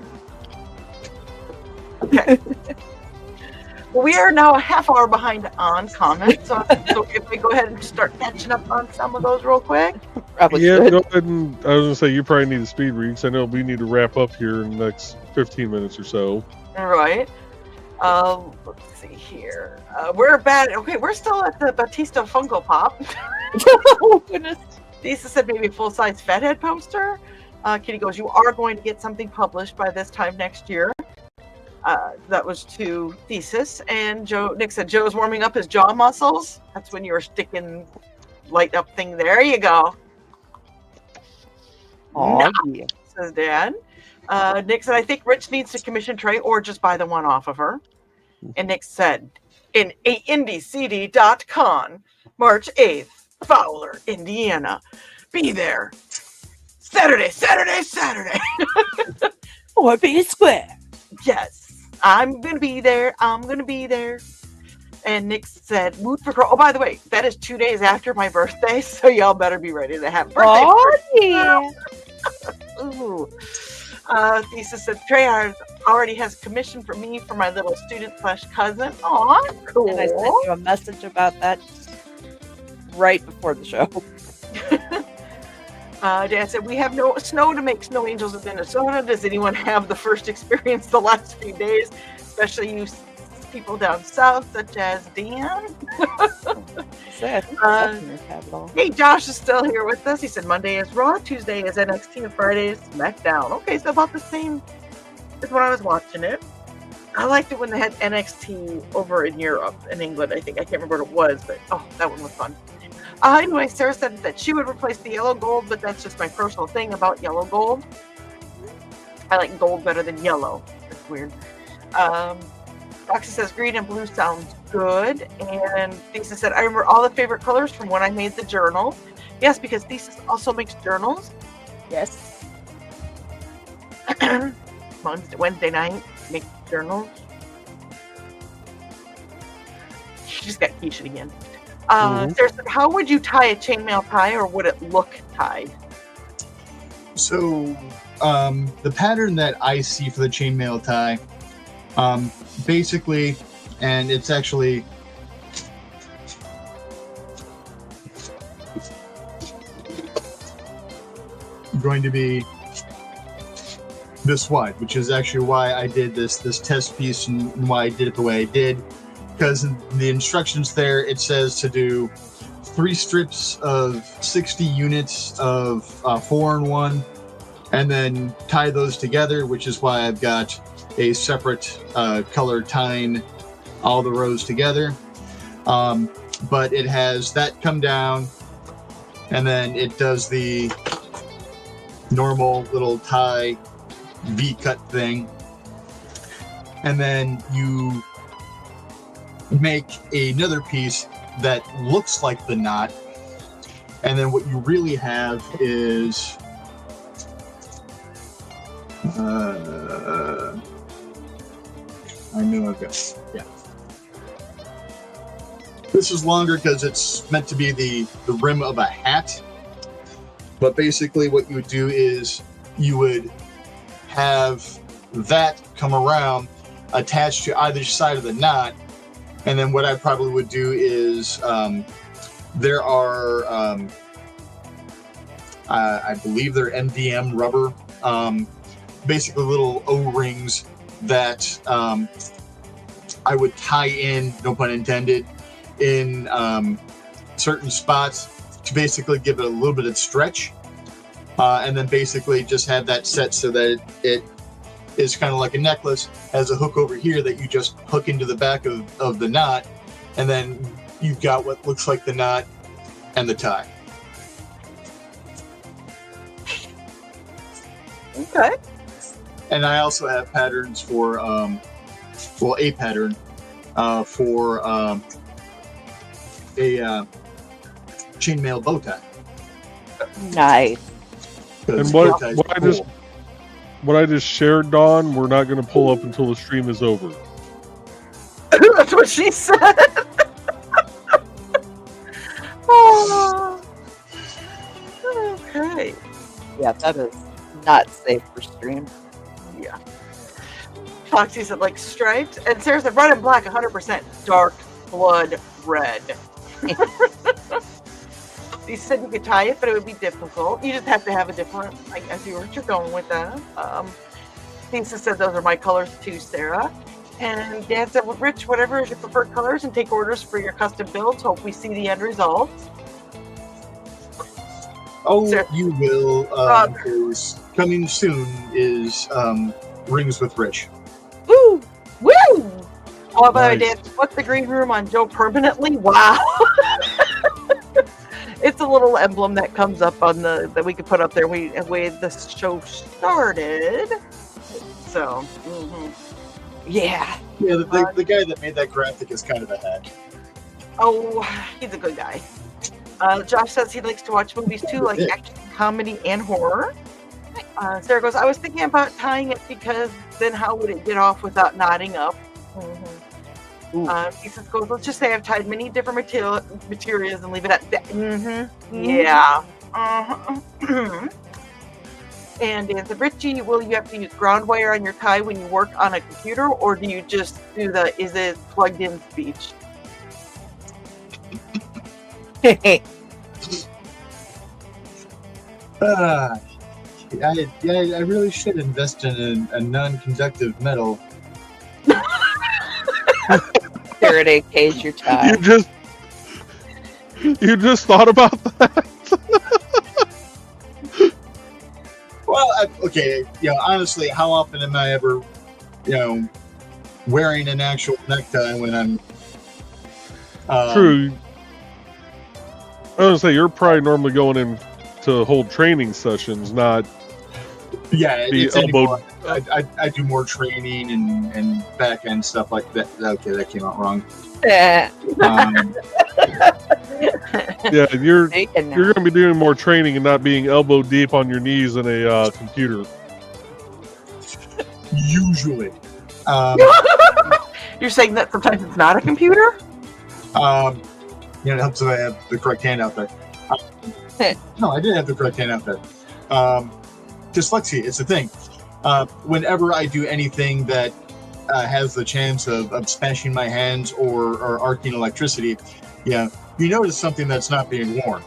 Speaker 2: Okay. Well, we are now a half hour behind on comments, so if we go ahead and start catching up on some of those real quick.
Speaker 3: Probably
Speaker 1: Yeah,
Speaker 3: should.
Speaker 1: go ahead and I was gonna say you probably need a speed read because I know we need to wrap up here in the next 15 minutes or so.
Speaker 2: All right. Let's see here. We're bad. Okay, we're still at the Batista Funko Pop.
Speaker 3: Oh goodness.
Speaker 2: Lisa said maybe a full-size Fathead poster. Kitty goes, you are going to get something published by this time next year. That was to Thesis. And Nick said Joe's warming up his jaw muscles. That's when you were sticking light up thing. There you go.
Speaker 3: Oh yeah.
Speaker 2: Says Dad. Nick said, I think Rich needs to commission Trey or just buy the one off of her. And Nick said, in IndieCD.con, March 8th, Fowler, Indiana. Be there. Saturday.
Speaker 3: Or be square.
Speaker 2: Yes, I'm going to be there. And Nick said, mood for pro. Oh, by the way, that is 2 days after my birthday, so y'all better be ready to have birthday.
Speaker 3: Oh yeah.
Speaker 2: Ooh. Thesis said, Trey already has commission for me for my little student/cousin. Aw, cool.
Speaker 3: And I sent you a message about that right before the show.
Speaker 2: Dad said, we have no snow to make snow angels in Minnesota. Does anyone have the first experience the last few days? Especially you people down south, such as Dan. Hey, Josh is still here with us. He said Monday is Raw, Tuesday is NXT, and Friday is SmackDown. Okay, so about the same as when I was watching it. I liked it when they had NXT over in Europe, in England, I think. I can't remember what it was, but that one was fun. Anyway, Sarah said that she would replace the yellow gold, but that's just my personal thing about yellow gold. I like gold better than yellow. That's weird. Foxy says green and blue sounds good. And Thesis said, I remember all the favorite colors from when I made the journal. Yes, because Thesis also makes journals.
Speaker 3: Yes.
Speaker 2: Wednesday night, make journals. She just got quiche again. Sarah said, how would you tie a chainmail tie, or would it look tied?
Speaker 4: So, the pattern that I see for the chainmail tie, basically, and it's actually going to be this wide, which is actually why I did this test piece and why I did it the way I did. Because in the instructions there, it says to do 3 strips of 60 units of 4-in-1, and then tie those together, which is why I've got a separate color tying all the rows together. But it has that come down, and then it does the normal little tie V-cut thing, and then you make another piece that looks like the knot, and then what you really have is I knew I've got, yeah. This is longer because it's meant to be the rim of a hat, but basically what you would do is you would have that come around attached to either side of the knot. And then what I probably would do is there are, I believe they're MDM rubber, basically little O-rings that I would tie in, no pun intended, in certain spots to basically give it a little bit of stretch. And then basically just have that set so that it is kind of like a necklace, has a hook over here that you just hook into the back of the knot, and then you've got what looks like the knot and the tie.
Speaker 2: Okay.
Speaker 4: And I also have patterns for, a pattern for a chainmail bow tie.
Speaker 3: Nice.
Speaker 1: And what I just shared, Dawn, we're not going to pull up until the stream is over.
Speaker 2: That's what she said. Oh. Okay.
Speaker 3: Yeah, that is not safe for stream.
Speaker 2: Yeah. Foxy said, like striped. And Sarah said, red and black, 100%. Dark blood red. He said you could tie it, but it would be difficult. You just have to have a different, I see where you're going with that. Lisa said, those are my colors too, Sarah. And Dan said, well, Rich, whatever is your preferred colors, and take orders for your custom builds. Hope we see the end result.
Speaker 4: Oh,
Speaker 2: Sarah.
Speaker 4: you will. Because coming soon is Rings with Rich.
Speaker 2: Woo! Woo! Oh, by the way,
Speaker 4: Nice.
Speaker 2: Dan, what's the green room on Joe permanently? Wow. It's a little emblem that comes up on that we could put up there. We way the show started. So, yeah.
Speaker 4: Yeah, the guy that made that graphic is kind of a hack.
Speaker 2: Oh, he's a good guy. Josh says he likes to watch movies too, like action, comedy, and horror. Sarah goes, I was thinking about tying it because then how would it get off without knotting up? He says, goes, let's just say I've tied many different materials and leave it at that. Yeah. And Dan said, Richie, will you have to use ground wire on your tie when you work on a computer, or do you just do the is it plugged in speech?
Speaker 4: I really should invest in a non-conductive metal.
Speaker 3: Faraday cage your tie.
Speaker 1: You just thought about that?
Speaker 4: Well, okay, honestly, how often am I ever, wearing an actual necktie when I'm...
Speaker 1: True. I was gonna say, you're probably normally going in to hold training sessions, not
Speaker 4: Yeah,
Speaker 1: the
Speaker 4: it's
Speaker 1: elbow.
Speaker 4: anymore. I do more training and back end stuff like that. Okay, that came out wrong.
Speaker 1: Yeah, you're
Speaker 3: Taken now.
Speaker 1: going to be doing more training and not being elbow deep on your knees in a computer.
Speaker 4: Usually.
Speaker 2: You're saying that sometimes it's not a computer?
Speaker 4: It helps if I have the correct hand out there. No, I did have the correct hand out there. Dyslexia, it's a thing. Whenever I do anything that has the chance of smashing my hands or arcing electricity, you notice something that's not being worn.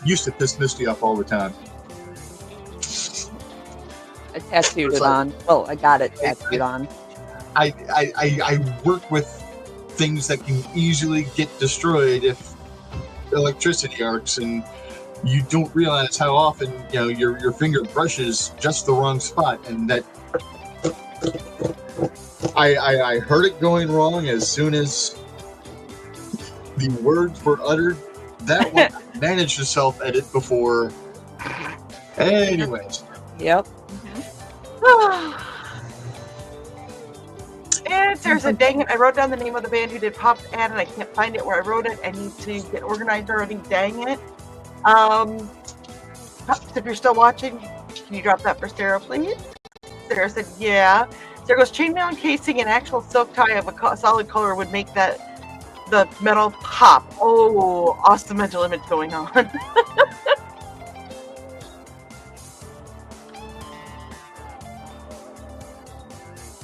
Speaker 4: Used to piss Misty off all the time.
Speaker 3: I tattooed it on. Well, I got it tattooed on.
Speaker 4: I work with things that can easily get destroyed if electricity arcs, and you don't realize how often your finger brushes just the wrong spot, and that I heard it going wrong as soon as the words were uttered. That one managed to self-edit before. Anyways.
Speaker 3: Yep.
Speaker 2: And Sarah said, dang it, I wrote down the name of the band who did Pop's ad and I can't find it where I wrote it. I need to get organized already. Dang it. Pops, if you're still watching, can you drop that for Sarah, please? Sarah said, yeah. Sarah goes, chainmail encasing an actual silk tie of a solid color would make the metal pop. Oh, awesome mental image going on.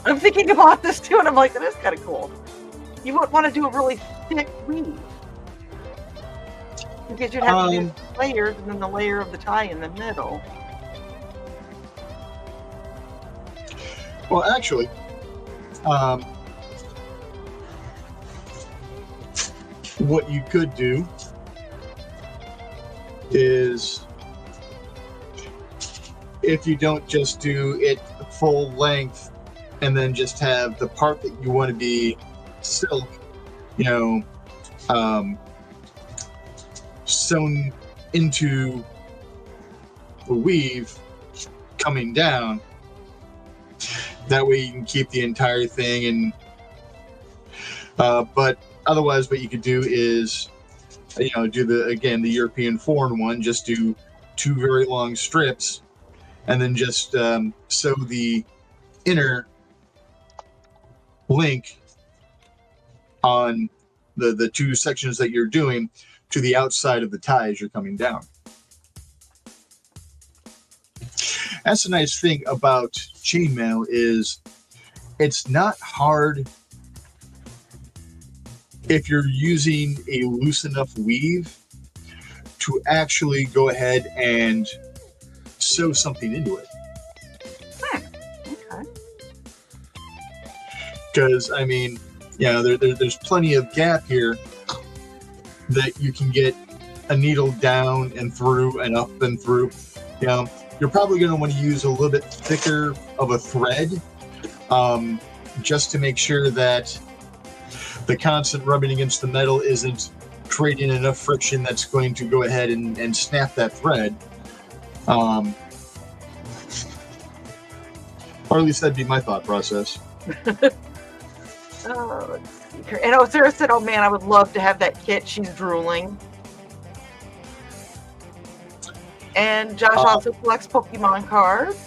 Speaker 2: I'm thinking about this too, and I'm like, that is kind of cool. You would want to do a really thick weave. Because you'd have to do layers and then the layer of the tie in the middle.
Speaker 4: Well, actually, what you could do is, if you don't just do it full length and then just have the part that you want to be silk, sewn into the weave coming down, that way you can keep the entire thing. And but otherwise what you could do is do the European foreign one, just do 2 very long strips and then just sew the inner link on the 2 sections that you're doing to the outside of the tie as you're coming down. That's the nice thing about chainmail is it's not hard if you're using a loose enough weave to actually go ahead and sew something into it.
Speaker 2: Okay.
Speaker 4: Because, I mean, there's plenty of gap here that you can get a needle down and through and up and through. You're probably going to want to use a little bit thicker of a thread just to make sure that the constant rubbing against the metal isn't creating enough friction that's going to go ahead and snap that thread. Or at least that'd be my thought process.
Speaker 2: Oh, let's see here. And Sarah said, "Oh man, I would love to have that kit." She's drooling. And Josh also collects Pokemon cards.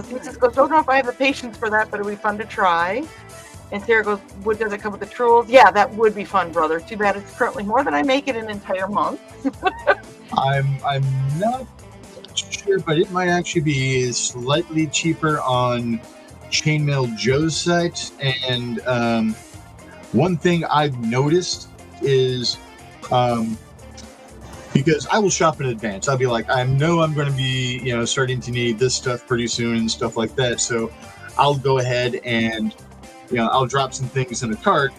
Speaker 2: Thesis goes, "Don't know if I have the patience for that, but it'd be fun to try." And Sarah goes, "Does it come with the tools?" Yeah, that would be fun, brother. Too bad it's currently more than I make in an entire month.
Speaker 4: I'm not sure, but it might actually be slightly cheaper on Chainmail Joe's site. And one thing I've noticed is because I will shop in advance. I'll be like, I know I'm going to be, starting to need this stuff pretty soon and stuff like that. So I'll go ahead and, I'll drop some things in a cart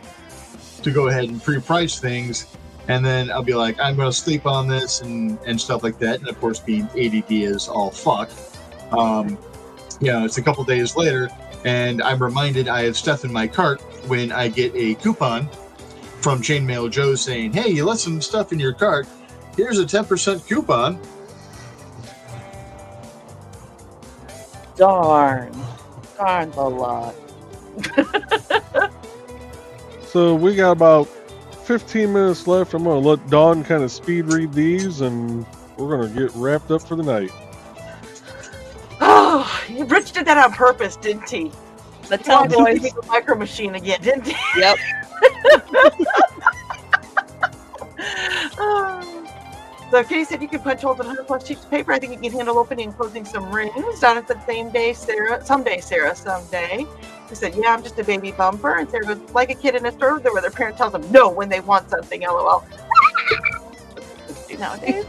Speaker 4: to go ahead and pre-price things. And then I'll be like, I'm going to sleep on this and stuff like that. And of course, being ADD is all fuck. It's a couple days later and I'm reminded I have stuff in my cart when I get a coupon from Chainmail Joe saying, "Hey, you left some stuff in your cart. Here's a 10% coupon."
Speaker 3: Darn the luck.
Speaker 1: So we got about 15 minutes left. I'm going to let Dawn kind of speed read these, and we're going to get wrapped up for the night.
Speaker 2: Oh, Rich did that on purpose, didn't he?
Speaker 3: The
Speaker 2: He wanted to
Speaker 3: Tomboys.
Speaker 2: make a micro machine again, didn't he?
Speaker 3: Yep.
Speaker 2: So Katie said you can punch holes in 100+ sheets of paper. I think you can handle opening and closing some rings. Donna said someday. She said, "Yeah, I'm just a baby bumper." And Sarah goes, "Like a kid in a store where their parent tells them no when they want something, LOL. Nowadays.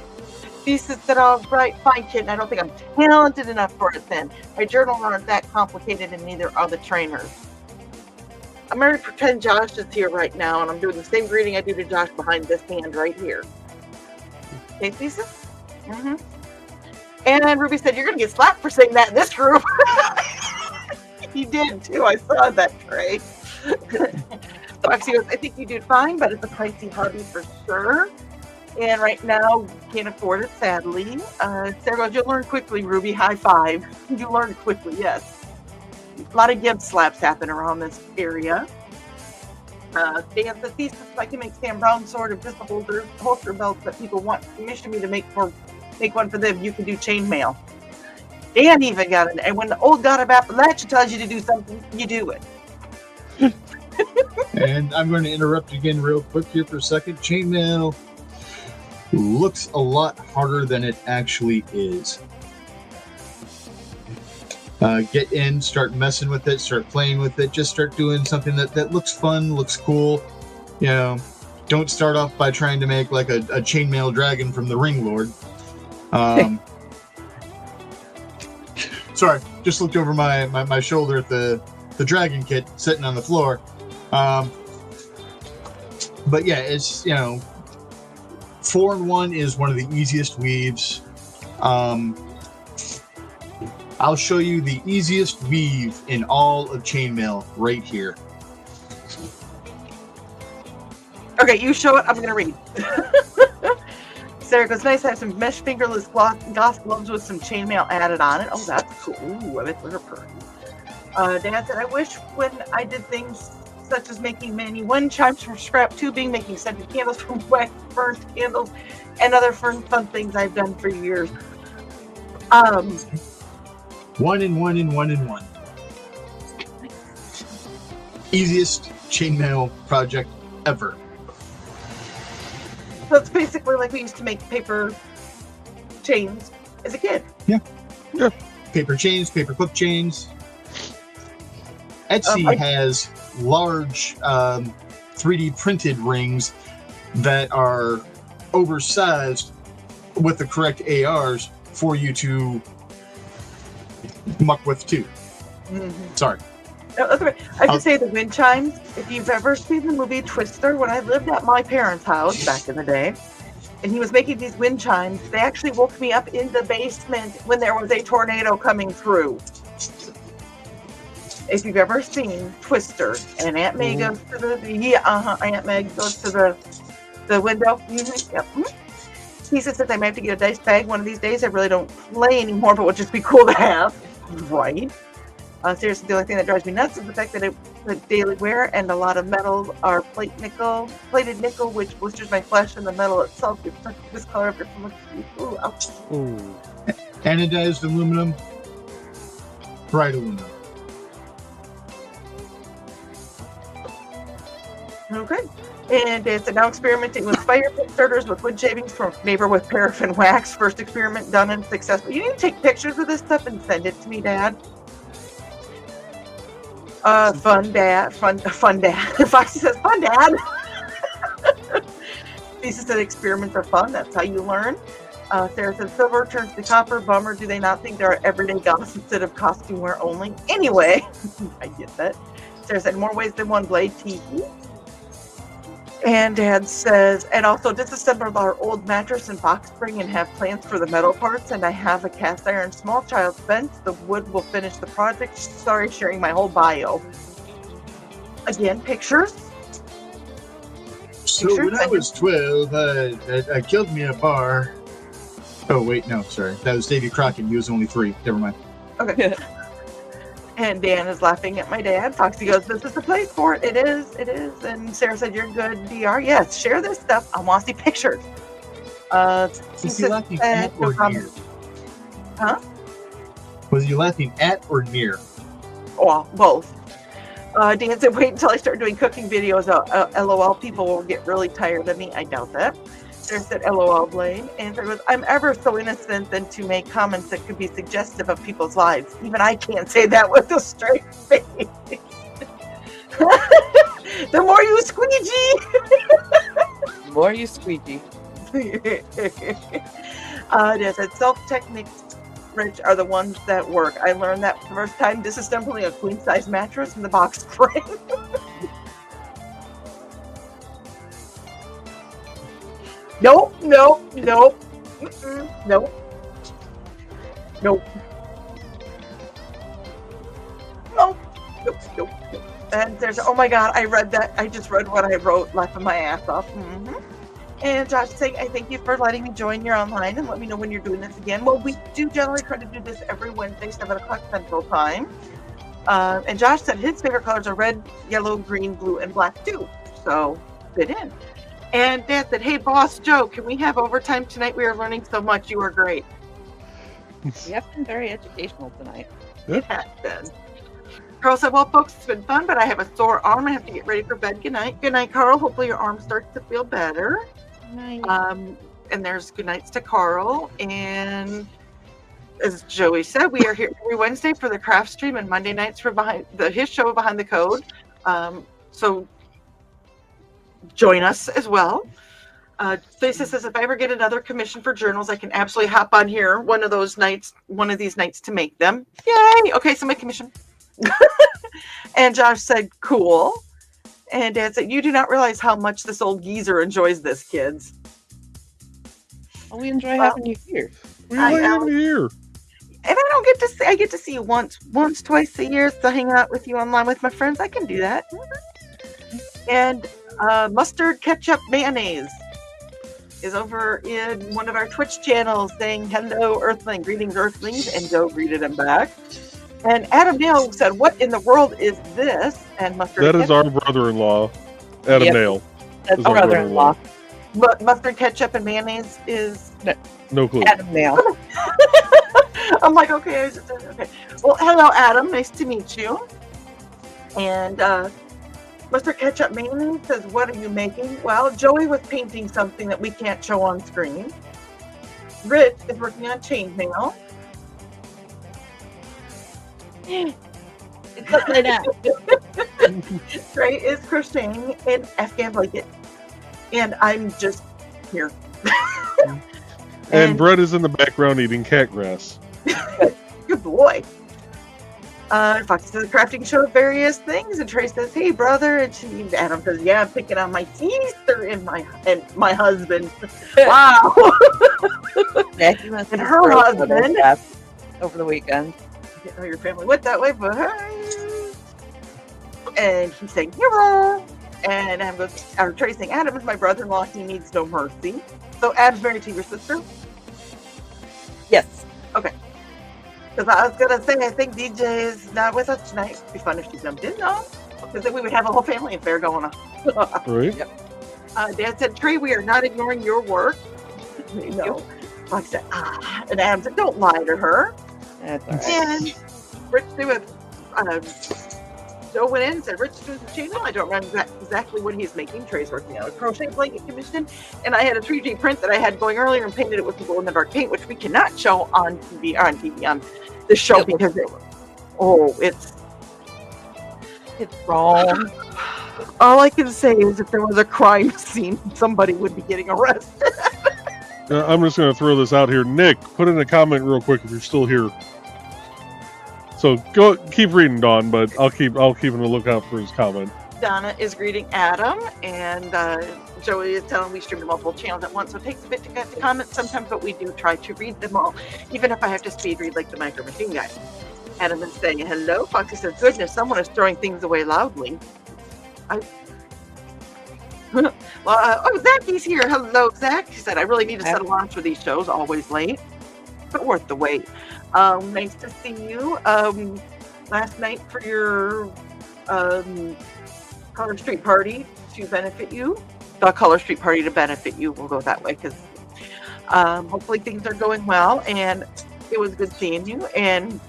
Speaker 2: Thesis said, "All right, fine, kid. And I don't think I'm talented enough for it then. My journals aren't that complicated and neither are the trainers." I'm going to pretend Josh is here right now, and I'm doing the same greeting I do to Josh behind this hand right here. Okay, Thesis? Mm-hmm. And Ruby said, "You're going to get slapped for saying that in this group." He did, too. I saw that, Trey. Foxy goes, "I think you do fine, but it's a pricey hobby for sure. And right now, can't afford it, sadly." Sarah goes, "You'll learn quickly, Ruby. High five." You learn quickly, yes. A lot of Gibbs slaps happen around this area. Dan says, "Thesis, I can make Sam Brown sword of just the holster belts that people want commission me to make one for them. You can do chainmail." Dan even got it. And when the old god of Appalachia tells you to do something, you do it.
Speaker 4: And I'm going to interrupt again real quick here for a second. Chainmail looks a lot harder than it actually is. Get in, start messing with it, start playing with it, just start doing something that looks fun, looks cool. Don't start off by trying to make like a chainmail dragon from the Ring Lord. Sorry, just looked over my shoulder at the dragon kit sitting on the floor. But yeah, it's 4-in-1 is one of the easiest weaves. I'll show you the easiest weave in all of chainmail right here.
Speaker 2: Okay, you show it. I'm going to read. Sarah goes, "Nice to have some mesh fingerless goth gloves with some chainmail added on it." Oh, that's cool. Ooh, I bet they're pretty. Dan said, "I wish when I did things such as making many wind chimes from scrap tubing, making scented candles from wax burnt candles, and other fun things I've done for years."
Speaker 4: 1-in-1. Easiest chainmail project ever.
Speaker 2: So it's basically like we used to make paper chains as a kid.
Speaker 4: Yeah. paper chains, paper clip chains. Etsy has large 3D printed rings that are oversized with the correct ARs for you to muck with too. Sorry.
Speaker 2: No, that's okay. I could say the wind chimes. If you've ever seen the movie Twister, when I lived at my parents' house back in the day, and he was making these wind chimes, they actually woke me up in the basement when there was a tornado coming through. If you've ever seen Twister, and Aunt May goes to the Aunt May goes to the window. Yep. He says that I might have to get a dice bag one of these days. I really don't play anymore, but it would just be cool to have. Right. Seriously, the only thing that drives me nuts is the fact that it's a daily wear, and a lot of metals are plated nickel, which blisters my flesh, and the metal itself gets such a discolor after so much. Ooh, ouch.
Speaker 1: Ooh.
Speaker 4: Anodized aluminum, bright aluminum.
Speaker 2: Okay. And it's now experimenting with fire pit starters with wood shavings from neighbor with paraffin wax. First experiment done and successful. You need to take pictures of this stuff and send it to me, Dad. Fun dad. Foxy says, fun dad. Lisa said experiments are fun. That's how you learn. Sarah said silver turns to copper. Bummer. Do they not think there are everyday gods instead of costume wear only? Anyway, I get that. Sarah said more ways than one blade. Tee-hee. And Dad says, and also disassembled our old mattress and box spring and have plans for the metal parts. And I have a cast iron small child's fence. The wood will finish the project. Sorry, sharing my whole bio. Again, pictures.
Speaker 4: So when I was 12, I killed me a bar. Oh, wait, no, sorry. That was Davy Crockett. He was only 3. Never mind.
Speaker 2: Okay. And Dan is laughing at my dad. Foxy goes, this is the place for it. It is. And Sarah said, you're good, DR. Yes, share this stuff. I want to see pictures.
Speaker 4: Was he laughing at or near?
Speaker 2: Huh?
Speaker 4: Was he laughing at or near?
Speaker 2: Well, both. Dan said, wait until I start doing cooking videos. LOL, people will get really tired of me. I doubt that. Sarah said, LOL, Blaine. And Sarah goes, I'm ever so innocent than to make comments that could be suggestive of people's lives. Even I can't say that with a straight face. The more you squeegee.
Speaker 3: The more you squeegee.
Speaker 2: Dan said, self-techniques, Rich, are the ones that work. I learned that for the first time disassembling a queen-size mattress in the box spring. Nope. Nope. Nope. Nope. And there's, oh my God, I read that. I just read what I wrote, laughing my ass off. And Josh saying, I thank you for letting me join your online and let me know when you're doing this again. Well, we do generally try to do this every Wednesday, 7 o'clock Central Time. And Josh said his favorite colors are red, yellow, green, blue, and black too. So fit in. And Dad said, hey, Boss Joe, can we have overtime tonight? We are learning so much. You are great.
Speaker 3: We have been very educational tonight.
Speaker 2: It has been. Carl said, well, folks, it's been fun, but I have a sore arm. I have to get ready for bed. Good night. Good night, Carl. Hopefully your arm starts to feel better.
Speaker 3: Nice.
Speaker 2: And there's good nights to Carl. And as Joey said, we are here every Wednesday for the craft stream and Monday nights for his show Behind the Code. So join us as well. Lisa says, if I ever get another commission for journals, I can absolutely hop on here one of these nights to make them. Yay! Okay, so my commission. And Josh said, cool. And Dad said, you do not realize how much this old geezer enjoys this, kids.
Speaker 3: Well, we enjoy having you here.
Speaker 1: We like having you here.
Speaker 2: And I don't get to see, I get to see you once, twice a year, so hang out with you online with my friends. I can do that. And mustard ketchup mayonnaise is over in one of our Twitch channels saying hello Earthling, greetings Earthlings, and Joe greeted him back. And Adam Nail said, what in the world is this? And mustard
Speaker 1: That
Speaker 2: ketchup,
Speaker 1: is our brother-in-law, Adam
Speaker 3: Yep.
Speaker 1: Nail.
Speaker 3: That's
Speaker 1: Is our
Speaker 3: brother-in-law.
Speaker 2: but mustard ketchup and mayonnaise is
Speaker 1: No clue.
Speaker 3: Adam Nail.
Speaker 2: I'm like, okay. Well, hello Adam, nice to meet you. And Mustard Ketchup Mayonnaise says, what are you making? Well, Joey was painting something that we can't show on screen. Rich is working on chainmail.
Speaker 3: It's upside down.
Speaker 2: Trey is crocheting an Afghan blanket, and I'm just here.
Speaker 1: And Brett is in the background eating cat grass.
Speaker 2: Good boy. Foxy says crafting show of various things, and Trey says, "Hey, brother," and Adam says, "Yeah, I'm picking on my sister and my husband." Wow.
Speaker 3: Yeah, he must
Speaker 2: And
Speaker 3: have
Speaker 2: her
Speaker 3: broke with
Speaker 2: husband.
Speaker 3: us over the weekend.
Speaker 2: I didn't know your family went that way, but and he's saying hero, and Adam goes, or Trey's saying, "Adam is my brother-in-law. He needs no mercy." So Adam's married to your sister.
Speaker 3: Yes.
Speaker 2: Because I was gonna say, I think DJ is not with us tonight. It'd be fun if she jumped in, though, because then we would have a whole family affair going on.
Speaker 1: Right?
Speaker 2: Dad said, "Trey, we are not ignoring your work." No. Like I said, and Adam said, "Don't lie to her."
Speaker 3: That's all right.
Speaker 2: And Rich Joe went in and said, "Rich doing the channel. I don't remember exactly what he's making. Trey's working on a crochet blanket commission, and I had a 3D print that I had going earlier and painted it with the glow in the dark paint, which we cannot show on TV on the show because it's
Speaker 3: wrong.
Speaker 2: all I can say is if there was a crime scene, somebody would be getting arrested."
Speaker 1: I'm just going to throw this out here. Nick, put in a comment real quick if you're still here. So go keep reading, Dawn, but I'll keep an lookout for his comment.
Speaker 2: Donna is greeting Adam, and Joey is telling we stream to multiple channels at once, so it takes a bit to get the comments sometimes, but we do try to read them all, even if I have to speed read like the Micro Machine Guy. Adam is saying hello. Foxy says, "Goodness, someone is throwing things away loudly." Zacky's here. Hello, Zach. He said, "I really need to set a launch for these shows, always late, but worth the wait. Nice to see you. Last night for your Color Street party to benefit you. The Color Street party to benefit you. We'll go that way because hopefully things are going well. And it was good seeing you." And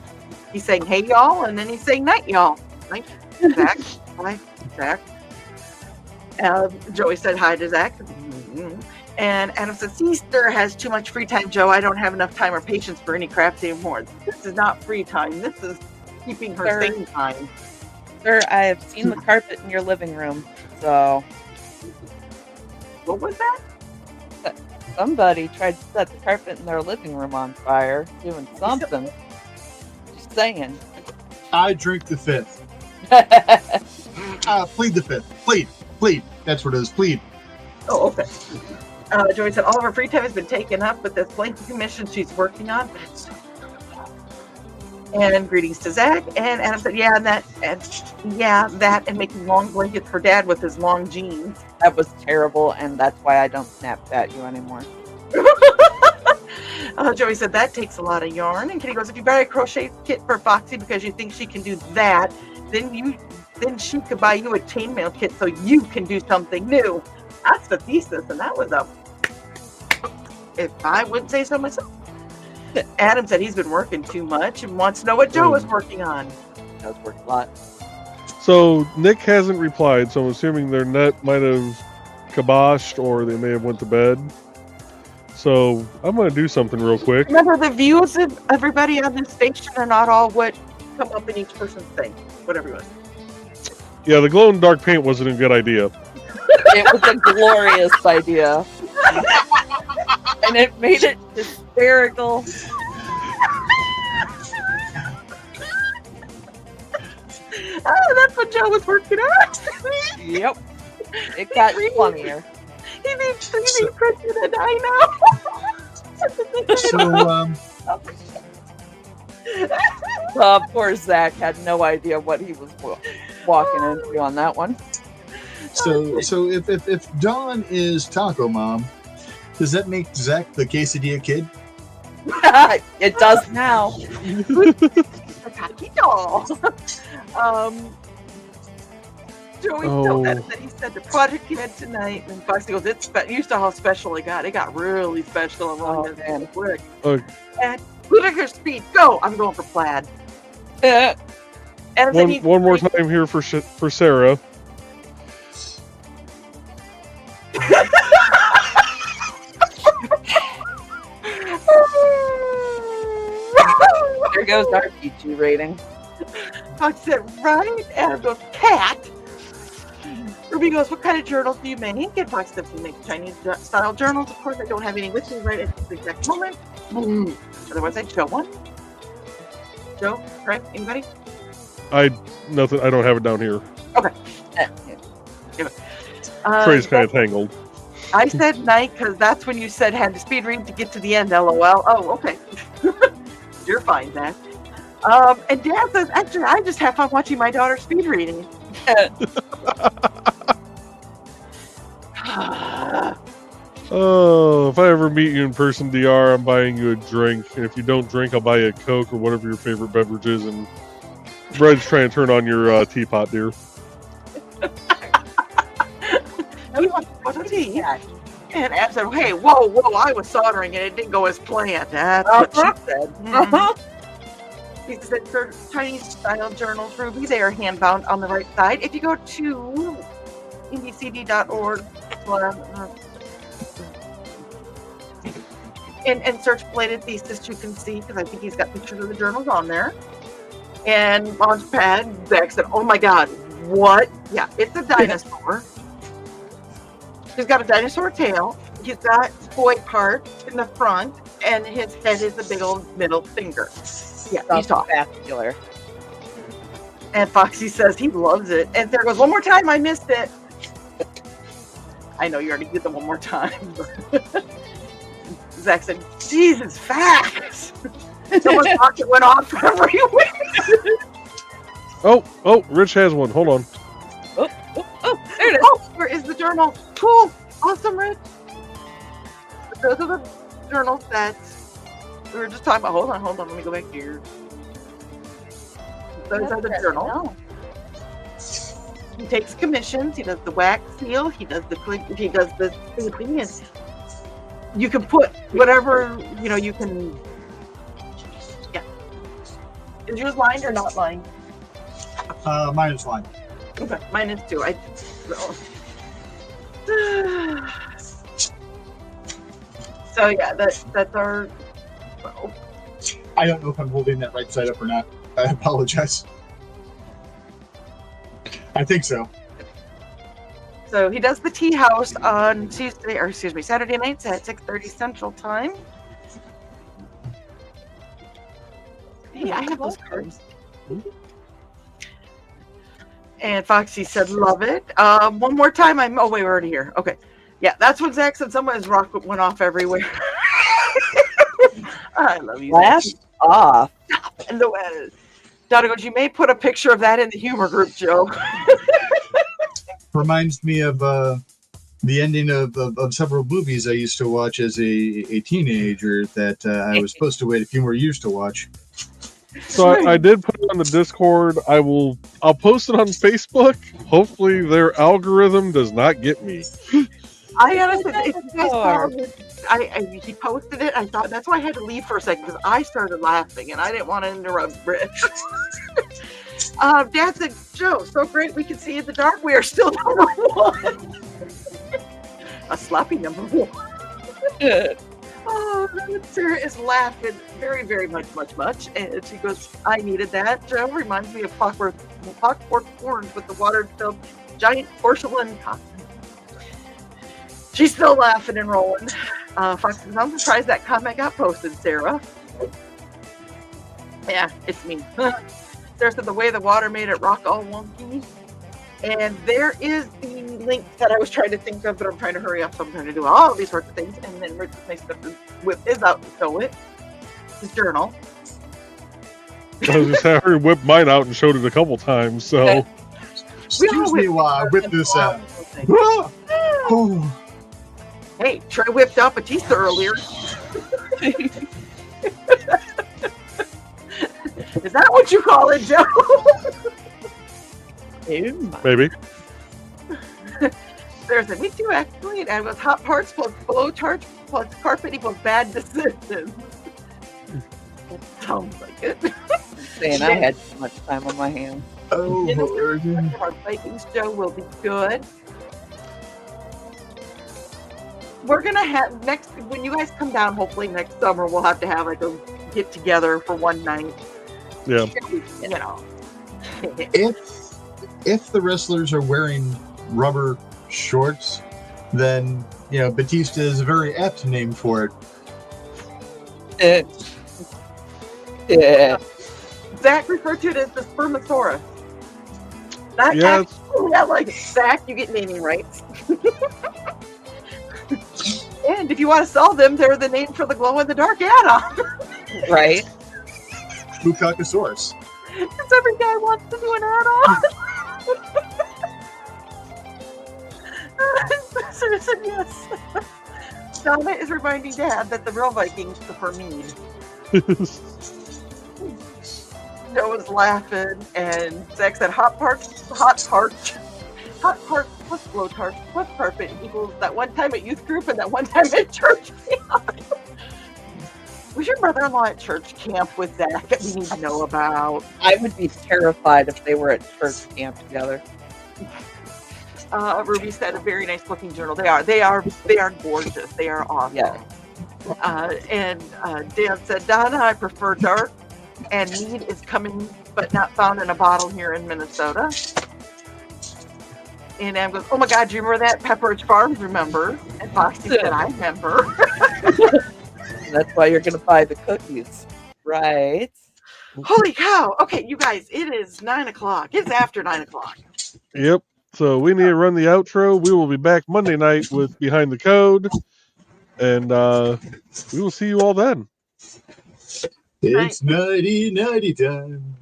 Speaker 2: he's saying, "Hey, y'all," and then he's saying, "Night, y'all." Night, Zach. Hi, Zach. Joey said hi to Zach. And Adam said, "Sister has too much free time, Joe. I don't have enough time or patience for any crafts anymore." This is not free time. This is keeping her sane time.
Speaker 3: Sir, I have seen the carpet in your living room, so
Speaker 2: What was that?
Speaker 3: somebody tried to set the carpet in their living room on fire, doing something. Just saying.
Speaker 4: I drink the fifth. Plead the fifth. Plead. That's what it is. Plead.
Speaker 2: Oh, okay. Joey said all of her free time has been taken up with this blanket commission she's working on. But it's so and greetings to Zach. And Adam said, "Yeah, that and making long blankets for Dad with his long jeans."
Speaker 3: That was terrible, and that's why I don't snap at you anymore.
Speaker 2: Joey said that takes a lot of yarn. And Kitty goes, "If you buy a crochet kit for Foxy because you think she can do that, then she could buy you a chainmail kit so you can do something new." That's the thesis, and that was if I wouldn't say so myself. Adam said he's been working too much and wants to know what Joe is working on.
Speaker 3: That was worth a lot.
Speaker 1: So Nick hasn't replied, so I'm assuming their net might have kiboshed or they may have went to bed. So I'm going to do something real quick.
Speaker 2: Remember, the views of everybody on this station are not all what come up in each person's thing. Whatever it was.
Speaker 1: Yeah, the glow in the dark paint wasn't a good idea.
Speaker 3: It was a glorious idea. And it made it hysterical.
Speaker 2: Oh, that's what Joe was working on.
Speaker 3: Yep. It got funnier.
Speaker 2: He needs 3D printed, and I know.
Speaker 4: So,
Speaker 3: Poor Zach had no idea what he was walking into on that one.
Speaker 4: so if Dawn is Taco Mom, does that make Zach the quesadilla kid?
Speaker 3: It does now.
Speaker 2: A tacky doll. Joey told Adam that he said the project he had tonight, and Foxy goes, you saw how special it got. It got really special and really quick. And Ludicrous speed, go! I'm going for plaid. And
Speaker 1: One more time here for Sarah.
Speaker 3: There goes our PG rating.
Speaker 2: Foxy said, right? Adam goes, cat. Ruby goes, what kind of journals do you make? And Foxy said, we make Chinese style journals. Of course, I don't have any with me right at this exact moment. Otherwise, I'd show one. Joe, right? Anybody?
Speaker 1: Nothing. I don't have it down here. Trey's kind of tangled.
Speaker 2: I said night because that's when you said had to speed read to get to the end. LOL. Oh, okay. You're fine, Zach. And Dad says, actually, I just have fun watching my daughter speed reading.
Speaker 1: Oh, if I ever meet you in person, DR, I'm buying you a drink. And if you don't drink, I'll buy you a Coke or whatever your favorite beverage is. And Bread's trying to turn on your teapot, dear.
Speaker 2: He wants a tea. And Ab said, hey, whoa, I was soldering and it didn't go as planned. That's what she said. He said, for Chinese style journals, Ruby, they are hand bound on the right side. If you go to indiecd.org and search Bladed Thesis, you can see, because I think he's got pictures of the journals on there. And Launchpad, Zach said, oh my God, what? Yeah, it's a dinosaur. He's got a dinosaur tail. He's got boy parts in the front, and his head is a big old middle finger. Yeah, he's talking.
Speaker 3: Vascular.
Speaker 2: And Foxy says he loves it. And Sarah goes, one more time, I missed it. I know you already did the one more time. Zach said, Jesus, facts. Someone's pocket went off for everywhere.
Speaker 1: Oh, Rich has one. Hold on.
Speaker 3: There it is.
Speaker 2: Oh, where is the journal? Cool. Awesome, Rich. Those are the journals that we were just talking about. Hold on. Let me go back here. Those are the journals. He takes commissions. He does the wax seal. He does the thing. And you can put whatever, you can. Yeah. Is yours lined or not lined?
Speaker 4: Mine is fine.
Speaker 2: Okay, mine is too. So yeah, that's our. Well,
Speaker 4: I don't know if I'm holding that right side up or not. I apologize. I think so.
Speaker 2: So he does the tea house on Saturday nights at 6:30 Central Time. Hey, I have those cards. And Foxy said, love it. One more time. Oh, wait, we're already here. Okay. Yeah, that's when Zach said someone's rock went off everywhere. I love you.
Speaker 3: Blast off.
Speaker 2: And the Donna goes, you may put a picture of that in the humor group, Joe.
Speaker 4: Reminds me of the ending of several movies I used to watch as a teenager that I was supposed to wait a few more years to watch.
Speaker 1: So I did put it on the Discord. I'll post it on Facebook. Hopefully their algorithm does not get me.
Speaker 2: I honestly, if you guys saw it, he posted it. I thought that's why I had to leave for a second because I started laughing and I didn't want to interrupt Rich. Dad said, Joe, so great we can see in the dark. We are still number one. A sloppy number one. Oh, Sarah is laughing very, very much. And she goes, I needed that. Joe reminds me of Clockwork Orange with the water-filled giant porcelain costume. She's still laughing and rolling. Fox says, I'm surprised that comment got posted, Sarah. Yeah, it's me. Sarah said the way the water made it rock all wonky. And there is the link that I was trying to think of, but I'm trying to hurry up. So I'm trying to do all of these sorts of things. And then Rich is nice enough to whip his out and show it. His journal.
Speaker 1: I was just having to whip mine out and showed it a couple times. So
Speaker 4: Excuse me while I whip this out. Oh.
Speaker 2: Hey, Trey whipped up Batista earlier. Is that what you call it, Joe?
Speaker 1: maybe.
Speaker 2: There's a me too, actually. And with hot parts plus blow charge plus carpet equals bad decisions. Sounds like it.
Speaker 3: Saying I had too much time on my hands.
Speaker 4: Oh,
Speaker 2: Our Vikings show will be good. We're gonna have when you guys come down, hopefully next summer, we'll have to have like a get together for one night.
Speaker 1: Yeah.
Speaker 4: If the wrestlers are wearing rubber shorts, then Batista is a very apt name for it.
Speaker 3: Yeah.
Speaker 2: Zach referred to it as the Spermosaurus. Not
Speaker 1: Yeah,
Speaker 2: actually, I like it. Zach, you get naming rights. And if you want to sell them, they're the name for the glow-in-the-dark add-on.
Speaker 3: Right.
Speaker 4: Bukakosaurus.
Speaker 2: Because every guy wants to do an add-on. Seriously, yes. Donna is reminding Dad that the real Vikings prefer mead. Joe was laughing, and Zach said, hot parch, what's blowtorch, what's carpet equals that one time at youth group and that one time at church camp. Was your brother-in-law at church camp with Zach that we need to know about?
Speaker 3: I would be terrified if they were at church camp together.
Speaker 2: Ruby said a very nice looking journal. They are gorgeous. They are awesome.
Speaker 3: Yeah.
Speaker 2: And Dan said, Donna, I prefer dark, and mead is coming but not found in a bottle here in Minnesota. And Am goes, oh my God, do you remember that? Pepperidge Farms, remember? And Foxy said, I remember.
Speaker 3: That's why you're going to buy the cookies. Right.
Speaker 2: Holy cow. Okay, you guys, it is 9 o'clock. It's after 9 o'clock.
Speaker 1: yep. So we need to run the outro. We will be back Monday night with Behind the Code, and we will see you all then.
Speaker 4: It's nighty time.